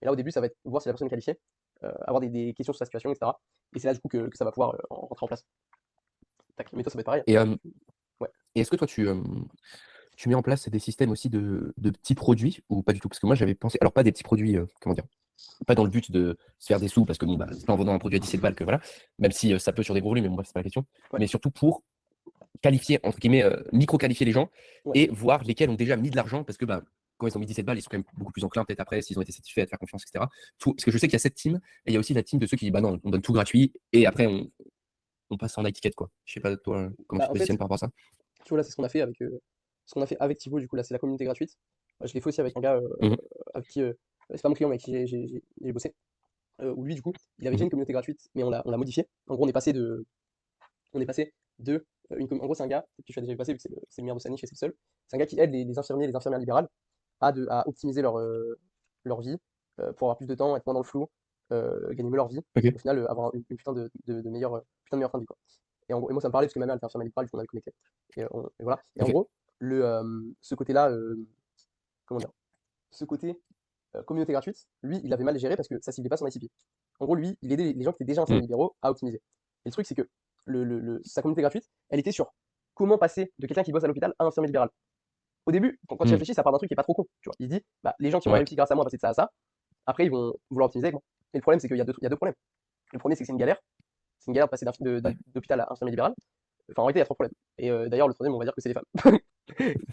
Et là, au début, ça va être voir si la personne est qualifiée, avoir des questions sur sa situation, etc. Et c'est là, du coup, que ça va pouvoir rentrer en place. Tac. Mais toi, ça va être pareil. Et Ouais. et est-ce que toi tu mets en place des systèmes aussi de petits produits ou pas du tout? Parce que moi j'avais pensé alors pas des petits produits, comment dire? Pas dans le but de se faire des sous parce que bon, bah, c'est pas en vendant un produit à 17 balles que voilà, même si, ça peut sur des gros volumes, mais bon bref, c'est pas la question. Ouais. Mais surtout pour qualifier entre guillemets, micro-qualifier les gens Ouais. et voir lesquels ont déjà mis de l'argent parce que, bah, quand ils ont mis 17 balles, ils sont quand même beaucoup plus enclins peut-être après s'ils ont été satisfaits à te faire confiance et cetera. Tout parce que je sais qu'il y a cette team et il y a aussi la team de ceux qui disent: «Bah non, on donne tout gratuit et après on passe en étiquette quoi». Je sais pas toi, comment tu Bah, te en fait, positionnes par rapport à ça? tu vois, là, c'est ce qu'on a fait avec Thibaut, du coup, là, c'est la communauté gratuite. Je l'ai fait aussi avec un gars Mmh mh. avec qui, c'est pas mon client, mais avec qui j'ai bossé. Où lui, du coup, il avait déjà Mmh. une communauté gratuite, mais on l'a modifié. En gros, en gros, c'est un gars, peut-être que tu as déjà vu passer, vu que c'est le meilleur de sa niche et c'est le seul. C'est un gars qui aide les infirmiers, les infirmières libérales à optimiser leur vie pour avoir plus de temps, être moins dans le flou, gagner mieux leur vie, et OK. au final, avoir une putain putain de meilleure fin de vie, quoi. Et moi, ça me parlait parce que ma mère, elle était infirmière libérale, du coup, on avait connecté. Et voilà. Et en OK. gros, ce côté-là, comment dire, ce côté communauté gratuite, lui, il avait mal géré parce que ça ciblait pas son ICP. En gros, lui, il aidait les gens qui étaient déjà Mmh. infirmiers libéraux à optimiser. Et le truc, c'est que sa communauté gratuite, elle était sur comment passer de quelqu'un qui bosse à l'hôpital à un infirmier libéral. au début, quand tu Mmh. réfléchis, ça part d'un truc qui est pas trop con. Tu vois. Il se dit, bah, les gens qui ont Ouais. réussi grâce à moi à passer de ça à ça, après, ils vont vouloir optimiser avec moi. Et le problème, c'est qu'il y a il y a deux problèmes. Le premier, c'est que c'est une galère. C'est une galère de passer Ouais. d'hôpital à infirmier libéral. Enfin, en réalité, il y a trois problèmes. Et d'ailleurs, le troisième, on va dire que c'est les femmes.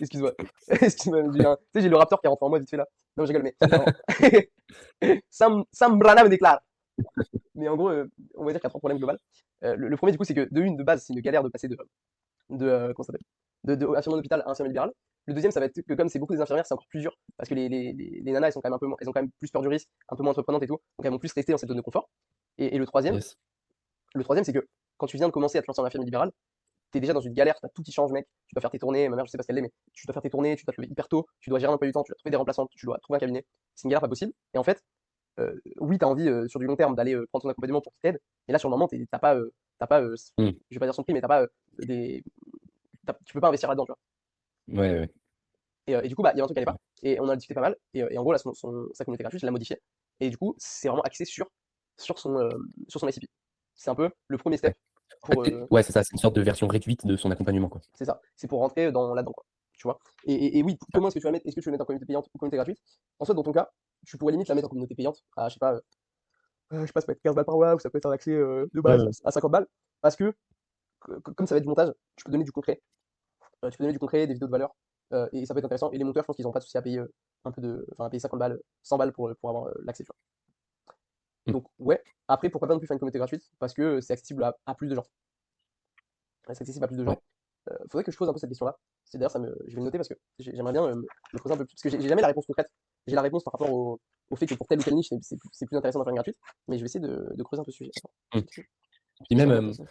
Excuse-moi. Excuse-moi, tu sais, j'ai le raptor qui rentre en moi vite fait là. Non, je rigole, mais vraiment. Sam Brana me déclare. Mais en gros, on va dire qu'il y a trois problèmes globaux. Le premier, du coup, c'est que de une, de base, c'est une galère de passer comment ça s'appelle de infirmier d'hôpital à infirmier libéral. Le deuxième, ça va être que comme c'est beaucoup des infirmières, c'est encore plus dur parce que les nanas, elles sont quand même un peu moins, elles ont quand même plus peur du risque, un peu moins entreprenantes et tout, donc elles vont plus rester dans cette zone de confort. Et Yes. le troisième, c'est que quand tu viens de commencer à te lancer en infirmier libéral, t'es déjà dans une galère, t'as tout qui change, mec. Tu dois faire tes tournées, ma mère, je sais pas ce qu'elle est, mais tu dois faire tes tournées, tu dois te lever hyper tôt, tu dois gérer un peu du temps, tu dois trouver des remplaçantes, tu dois trouver un cabinet. C'est une galère pas possible. Et en fait, oui, t'as envie sur du long terme d'aller prendre ton accompagnement pour qu'il t'aide, mais là sur le moment, t'as pas Mmh. je vais pas dire son prix, mais t'as pas des, tu peux pas investir là-dedans, tu vois. Ouais, ouais. Et du coup, bah, il y a un truc qui allait Ouais. pas. Et on en a discuté pas mal. Et en gros, là, sa communauté gratuite, je l'ai modifié. Et du coup, c'est vraiment axé sur son ICP. C'est un peu le premier Ouais. step pour. Ouais, c'est ça, c'est une sorte de version réduite de son accompagnement, quoi. C'est ça. C'est pour rentrer là-dedans, quoi. Tu vois. Et oui, Ouais. comment est-ce que tu vas mettre? Est-ce que tu veux mettre en communauté payante ou communauté gratuite? En soit, dans ton cas, tu pourrais limite la mettre en communauté payante à, je sais pas, ça peut être 15 balles par mois ou ça peut être un accès de Ouais, base ouais. à 50 balles. Parce que, comme ça va être du montage, tu peux donner du concret. Tu peux donner du concret, des vidéos de valeur, et ça peut être intéressant. Et les monteurs, je pense qu'ils n'ont pas de souci à payer enfin à payer 50 balles, 100 balles pour avoir l'accès. Tu vois. Mmh. Donc ouais. Après, pourquoi pas non plus faire une communauté gratuite? Parce que c'est accessible à plus de gens. C'est accessible à plus de Ouais. gens. Faudrait que je pose un peu cette question-là. C'est d'ailleurs je vais le noter parce que j'aimerais bien me poser un peu plus. Parce que j'ai jamais la réponse concrète. J'ai la réponse par rapport au fait que pour telle ou telle niche, c'est plus intéressant d'en faire une gratuite. Mais je vais essayer de creuser un peu ce sujet. Attends, Mmh. Puis ce même, serait intéressant.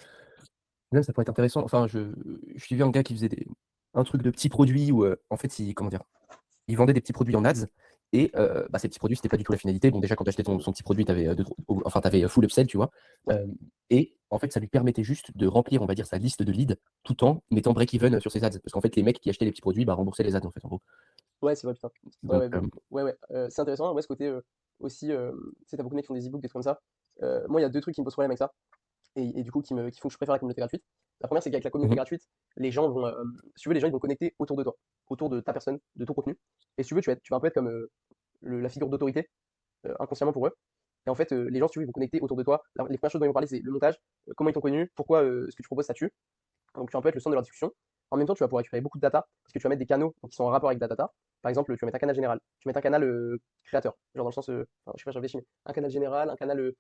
même ça pourrait être intéressant. Enfin, je suivais un gars qui faisait un truc de petits produits où, en fait, comment dire? Il vendait des petits produits en ads et bah, ces petits produits, c'était pas du tout la finalité. Bon, déjà, quand tu achetais son petit produit, tu avais, enfin, tu avais full upsell, tu vois? Ouais, Et en fait, ça lui permettait juste de remplir, on va dire, sa liste de leads tout en mettant break even sur ses ads. Parce qu'en fait, les mecs qui achetaient les petits produits, bah, remboursaient les ads, en fait, en gros. ouais, c'est vrai, putain. Ouais, Donc, ouais, ouais, ouais. C'est intéressant. Ouais, ce côté aussi, tu sais, t'as beaucoup de mecs qui font des e-books, des trucs comme ça. Moi, il y a deux trucs qui me posent problème avec ça. Et du coup, qui font que je préfère la communauté gratuite. La première, c'est qu'avec la communauté mmh gratuite, les gens vont, si tu veux, les gens ils vont connecter autour de toi, autour de ta personne, de ton contenu. Et si tu veux, tu vas un peu être comme la figure d'autorité inconsciemment pour eux. Et en fait, les gens, si tu veux, ils vont connecter autour de toi. Les premières choses dont ils vont parler, c'est le montage, comment ils t'ont connu, pourquoi ce que tu proposes ça tue. Donc tu vas un peu être le centre de la discussion. En même temps, tu vas pouvoir récupérer beaucoup de data parce que tu vas mettre des canaux qui sont en rapport avec la data. Par exemple, tu vas mettre un canal général, tu vas mettre un canal créateur, genre dans le sens, enfin, je sais pas, j'ai réfléchi, mais un canal général, un canal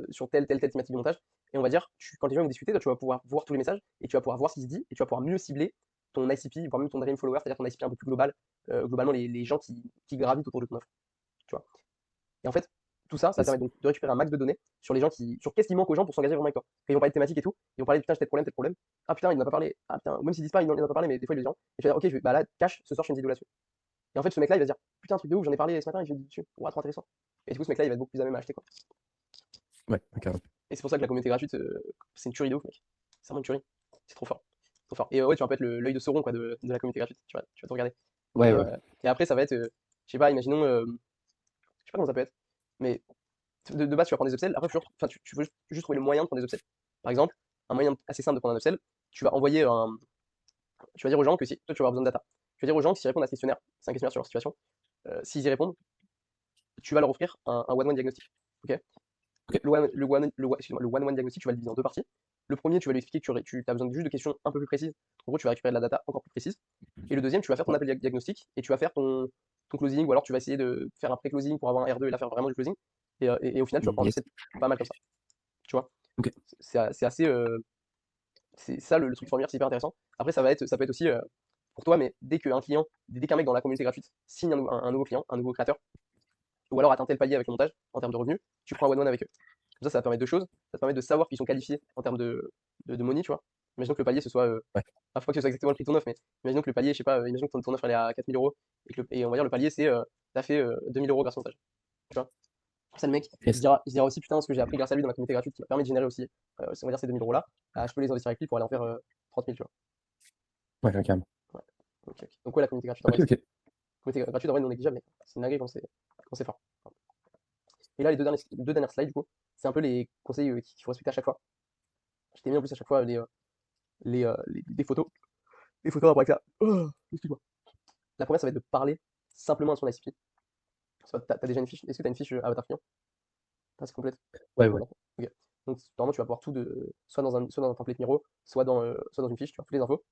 sur telle thématique de montage. Et on va dire, quand les gens vont discuter, toi, tu vas pouvoir voir tous les messages et tu vas pouvoir voir ce qui se dit et tu vas pouvoir mieux cibler ton ICP, voire même ton dream follower, c'est-à-dire ton ICP un peu plus global, globalement les gens qui gravitent autour de ton offre. Tu vois. Et en fait, tout ça, ça Yes. permet donc de récupérer un max de données sur les gens sur qu'est-ce qui manque aux gens pour s'engager vraiment avec toi. Quand ils vont parler de thématiques et tout, ils vont parler putain, j'ai tel problème. Ah putain, il n'en a pas parlé. Ah putain, même s'ils disent pas, il n'en a pas parlé, mais des fois ils le diront. Et je vais dire, ok, bah là, cache, ce soir je fais une vidéo là-dessus. Et en fait, ce mec-là, il va se dire, putain, un truc de ouf, j'en ai parlé ce matin, et je dit dessus. Ouah, trop intéressant. Et du coup, ce mec-là, il va être beaucoup plus à même à acheter, quoi. Ouais, carrément. Et c'est pour ça que la communauté gratuite, c'est une tuerie de ouf, mec. C'est vraiment une tuerie. C'est trop fort. Trop fort. Et ouais, tu vas un peu être l'œil de Sauron, quoi, de la communauté gratuite. Tu vas tout regarder. Ouais, Et, ouais. euh, et après, ça va être, je sais pas, imaginons, je sais pas comment ça peut être, mais de base, tu vas prendre des upsells. Après, enfin, tu veux juste trouver le moyen de prendre des upsells. Par exemple, un moyen assez simple de prendre un upsell, tu vas envoyer tu vas dire aux gens que si toi tu vas avoir besoin de data, tu vas dire aux gens que s'ils répondent à ce questionnaire, c'est un questionnaire sur leur situation, s'ils y répondent, tu vas leur offrir un one-one diagnostic. Ok. OK. Excuse-moi, le one-one diagnostic, tu vas le diviser en deux parties. Le premier, tu vas lui expliquer que tu as besoin juste de questions un peu plus précises. En gros, tu vas récupérer de la data encore plus précise. Et le deuxième, tu vas faire ton Ouais. appel diagnostic et tu vas faire ton closing, ou alors tu vas essayer de faire un pré-closing pour avoir un R2 et là faire vraiment du closing. Et au final, tu vas prendre un Yes. upsell pas mal comme ça. Tu vois. OK. C'est assez. C'est ça le truc formulaire, c'est hyper intéressant. Après, ça peut être aussi pour toi, mais dès qu'un mec dans la communauté gratuite signe un nouveau client, un nouveau créateur, ou alors atteint tel palier avec le montage en termes de revenus, tu prends un one-one avec eux. Comme ça permet deux choses. Ça te permet de savoir qu'ils sont qualifiés en termes de money, tu vois. Imaginons que le palier ce soit. Ouais. Faut pas que ce soit exactement le prix de ton offre, mais imaginons que le palier, je sais pas, imaginons que ton offre elle est à 4 000 € et on va dire le palier c'est t'as fait 2 000 € grâce au montage. Tu vois. Ça, le mec, Yes. il se dira aussi putain, ce que j'ai appris grâce à lui dans la communauté gratuite qui m'a permis de générer aussi, on va dire ces 2 000 € là, je peux les investir avec lui pour aller en faire 30 000, tu vois. Ouais, carrément. Ouais. Donc, ouais, la communauté gratuite en vrai, OK, OK. communauté gratuite en vrai non négligeable, mais c'est une dinguerie quand c'est fort. Et là, les deux dernières slides, du coup, c'est un peu les conseils qu'il faut respecter à chaque fois. Je t'ai mis en plus à chaque fois des photos. Des photos après avec ça. Oh, Explique-moi. La première, ça va être de parler simplement à son ICP. T'as déjà une fiche. Est-ce que tu as une fiche avatar client? C'est complète. Ouais, Ouais, ouais. non. Ok. Donc normalement, tu vas pouvoir tout soit dans un template Miro, soit dans une fiche, tu as toutes les infos.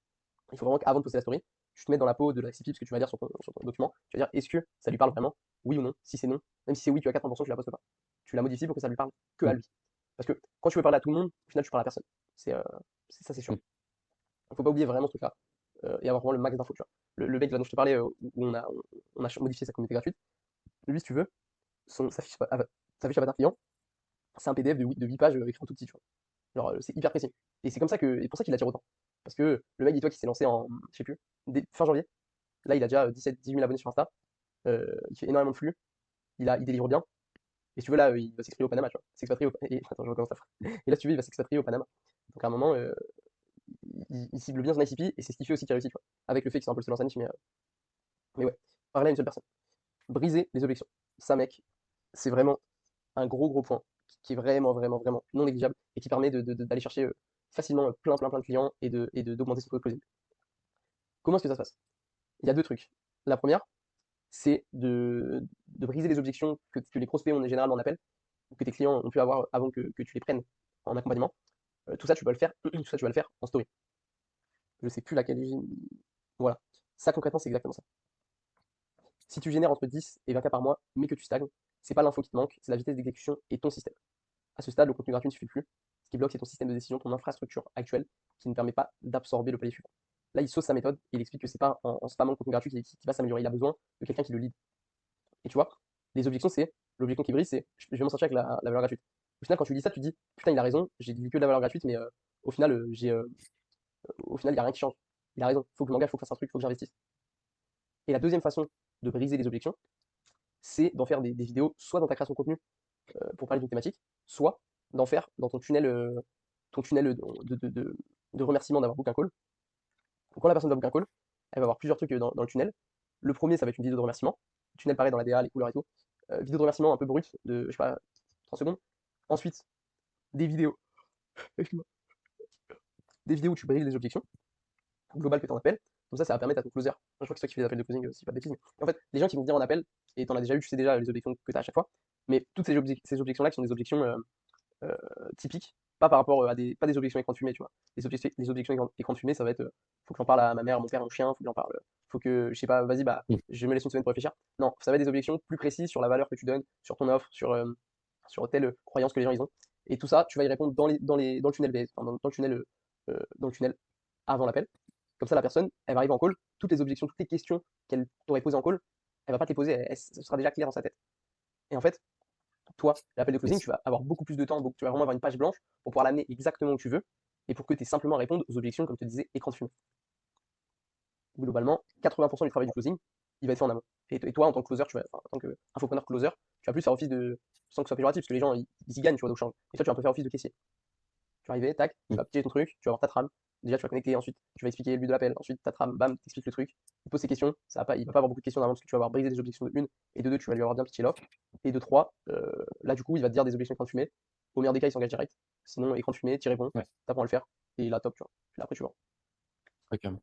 Il faut vraiment qu'avant de poster la story, tu te mettes dans la peau de l'ICP, parce que tu vas dire sur ton document, tu vas dire est-ce que ça lui parle vraiment, oui ou non. Si c'est non, même si c'est oui, tu as 80%, tu la postes pas. Tu la modifies pour que ça lui parle que à Mmh, lui. Parce que quand tu veux parler à tout le monde, au final, tu parles à personne. C'est ça, c'est sûr. mmh, Il faut pas oublier vraiment ce truc-là et avoir vraiment le max d'infos. Tu vois. Le mec là dont je te parlais, où on a modifié sa communauté gratuite, lui, si tu veux, sa fiche avatar client, c'est un PDF de 8 pages écrit en tout petit. Tu vois. Genre, c'est hyper précis. Et c'est comme ça et pour ça qu'il attire autant. Parce que le mec, dis-toi, qui s'est lancé en, je sais plus, fin janvier. Là, il a déjà 17-18 000 abonnés sur Insta. Il fait énormément de flux. Il délivre bien. Et si tu veux, là, il va s'expatrier au Panama, tu vois. S'expatrier Attends, je recommence la phrase. Et là, si tu veux, il va s'expatrier au Panama. Donc, à un moment, il cible bien son ICP et c'est ce qui fait aussi qu'il réussit, tu vois. Avec le fait qu'il soit un peu le seul en niche, mais ouais. Parler à une seule personne. Briser les objections. Ça, mec, c'est vraiment un gros, gros point qui est vraiment, vraiment, vraiment non négligeable et qui permet d'aller chercher facilement plein, plein, plein de clients d'augmenter son taux de closing. Comment est-ce que ça se passe? Il y a deux trucs. La première, c'est de briser les objections que les prospects ont généralement en appel, ou que tes clients ont pu avoir avant que tu les prennes en accompagnement. Tout ça, tu vas le faire, tout ça, tu vas le faire en story. Je sais plus laquelle. Voilà. Ça, concrètement, c'est exactement ça. Si tu génères entre 10 et 20 cas par mois, mais que tu stagnes, c'est pas l'info qui te manque, c'est la vitesse d'exécution et ton système. À ce stade, le contenu gratuit ne suffit plus. Ce qui bloque, c'est ton système de décision, ton infrastructure actuelle, qui ne permet pas d'absorber le palier suivant. Là, il sauce sa méthode et il explique que c'est pas en spammant le contenu gratuit qui va s'améliorer. Il a besoin de quelqu'un qui le lead. Et tu vois, les objections, l'objection qui brise, c'est je vais m'en sortir avec la valeur gratuite. Au final, quand tu dis ça, tu dis putain, il a raison, j'ai dit que de la valeur gratuite, mais au final, il n'y a rien qui change. Il a raison, faut que je m'engage, faut que je fasse un truc, faut que j'investisse. Et la deuxième façon de briser les objections, c'est d'en faire des vidéos, soit dans ta création de contenu pour parler d'une thématique, soit d'en faire dans ton tunnel de remerciement d'avoir book un call. Donc, quand la personne va book un call, elle va avoir plusieurs trucs dans le tunnel. Le premier, ça va être une vidéo de remerciement. Le tunnel pareil dans la DA, les couleurs et tout. Vidéo de remerciement un peu brute de, je sais pas, 30 secondes. Ensuite, des vidéos, des vidéos où tu brises les objections globales que tu en appelles. Comme ça va permettre à ton closer. Je crois que c'est toi qui fais des appels de closing, si pas de bêtises. Mais en fait, les gens qui vont venir en appel, et tu en as déjà eu, tu sais déjà les objections que tu as à chaque fois. Mais toutes ces objections-là qui sont des objections typiques, pas par rapport pas des objections écran de fumée, tu vois. Les objections écran de fumée, ça va être faut que j'en parle à ma mère, à mon père, à mon chien, faut que j'en parle. Faut que, je sais pas, vas-y, bah, mmh. je me laisse une semaine pour réfléchir. Non, ça va être des objections plus précises sur la valeur que tu donnes, sur ton offre, sur telle croyance que les gens ils ont. Et tout ça, tu vas y répondre dans le tunnel BS, enfin, dans le tunnel avant l'appel. Comme ça, la personne, elle va arriver en call, toutes les objections, toutes les questions qu'elle t'aurait posées en call, elle va pas te les poser, ce sera déjà clair dans sa tête. Et en fait, toi, l'appel de closing, Yes. tu vas avoir beaucoup plus de temps, donc tu vas vraiment avoir une page blanche pour pouvoir l'amener exactement où tu veux et pour que tu aies simplement à répondre aux objections, comme je te disais, écran de fumée. Globalement, 80% du travail du closing, il va être fait en amont. Et toi, en tant que closer, en tant qu'infopreneur closer, tu vas plus faire office de, sans que ce soit péjoratif, parce que les gens, ils y gagnent, tu vois, donc change. Et toi, tu vas un peu faire office de caissier. Tu vas arriver, tac, tu Mmh, vas pitcher ton truc, tu vas avoir ta trame. Déjà, tu vas connecter, ensuite, tu vas expliquer le but de l'appel. Ensuite, ta trame, bam, t'expliques le truc. Il pose ses questions. Il va pas avoir beaucoup de questions d'avance parce que tu vas avoir brisé des objections de une. Et de deux, tu vas lui avoir bien pitché l'offre. Et de trois, là, du coup, il va te dire des objections écran de fumée. Au meilleur des cas, il s'engage direct. Sinon, écran de fumée, tu réponds, ouais, t'apprends à le faire. Et là, top, tu vois. Puis là, après, tu vois. ouais, carrément.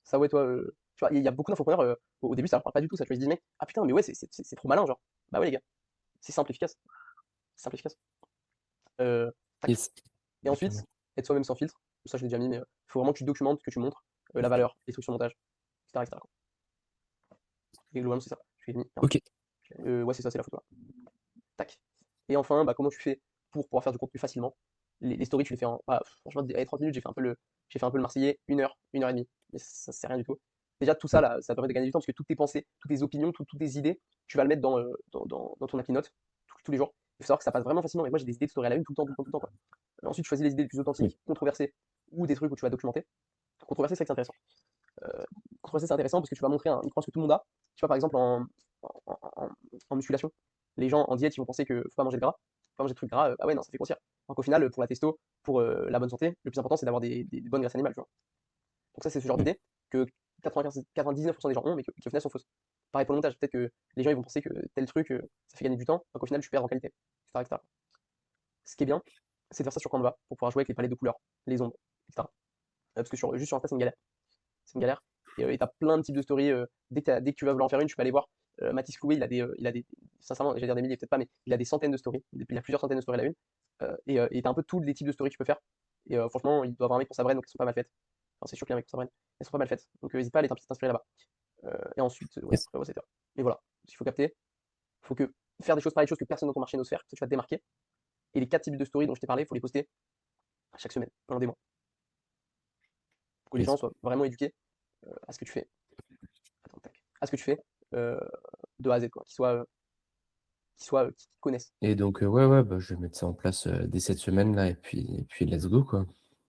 Ça, ouais, toi, tu vois, il y a beaucoup d'infopreneurs. Au début, ça leur parle pas du tout. Ça, tu vois, ils se disent, mec, ah putain, mais ouais, c'est trop malin, genre. Bah ouais, les gars. C'est simple, efficace. Simple, efficace. Tac. Yes. Et Ouais, ensuite, carrément. être soi-même sans filtre. Ça, je l'ai déjà mis, mais il faut vraiment que tu documentes, que tu montres la valeur, les trucs sur montage, etc. etc. quoi. Et globalement, c'est ça. Je l'ai mis. OK. Ouais, c'est ça, c'est la photo là. Tac. Et enfin, bah, comment tu fais pour pouvoir faire du contenu facilement? Les stories, tu les fais en. Franchement, allez, 30 minutes, j'ai fait un peu le Marseillais, 1 heure et demie. Mais ça sert à rien du tout. Déjà, tout ça, là, ça permet de gagner du temps parce que toutes tes pensées, toutes tes opinions, toutes tes idées, tu vas le mettre dans ton appli note tous les jours. Il faut savoir que ça passe vraiment facilement. Et moi, j'ai des idées de story à la une tout le temps, tout le temps, tout le temps. Quoi. Ensuite, tu choisis les idées les plus Mmh, authentiques, controversées, ou des trucs où tu vas documenter. Controversé, c'est vrai que c'est intéressant. Controversé, c'est intéressant parce que tu vas montrer une croyance que tout le monde a. Tu vois, par exemple, en musculation, les gens en diète, ils vont penser que faut pas manger de gras, faut pas manger de trucs gras. Ah ouais, non, ça fait grossir. Donc au final, pour la testo, pour la bonne santé, le plus important, c'est d'avoir des bonnes graisses animales. Tu vois. Donc ça, c'est ce genre mmh, d'idée que 99% des gens ont, mais qui au final sont fausses. Pareil pour le montage, peut-être que les gens ils vont penser que tel truc, ça fait gagner du temps, donc au final, tu perds en qualité, etc., etc. Ce qui est bien, c'est de faire ça sur Canva pour pouvoir jouer avec les palettes de couleurs, les ombres, etc. Parce que juste sur Insta, c'est une galère. C'est une galère. Et tu as plein de types de stories. Dès que tu vas vouloir en faire une, tu peux aller voir. Mathis Clouet, il a des, sincèrement, j'allais dire des milliers, peut-être pas, mais il a des centaines de stories. Il a plusieurs centaines de stories à la une. Et tu as un peu tous les types de stories que tu peux faire. Et franchement, il doit avoir un mec pour sa brain, donc elles sont pas mal faites. Enfin, c'est sûr qu'il y a un mec pour sa brain. Elles sont pas mal faites. Donc n'hésite pas à aller t'inspirer là-bas. Et ensuite, ouais, Yes. après, ouais, c'est ça. Et voilà, il faut capter. Il faut que faire des choses pareilles, des choses que personne dans ton marché n'ose faire, que tu vas te démarquer. Et les 4 types de stories dont je t'ai parlé, il faut les poster chaque semaine, pendant des mois. Pour que les gens Yes. soient vraiment éduqués à ce que tu fais. Attends, tac. À ce que tu fais euh, de A à Z, quoi. Qu'ils connaissent. Et donc, ouais, ouais, bah, je vais mettre ça en place dès cette semaine-là, et puis let's go, quoi.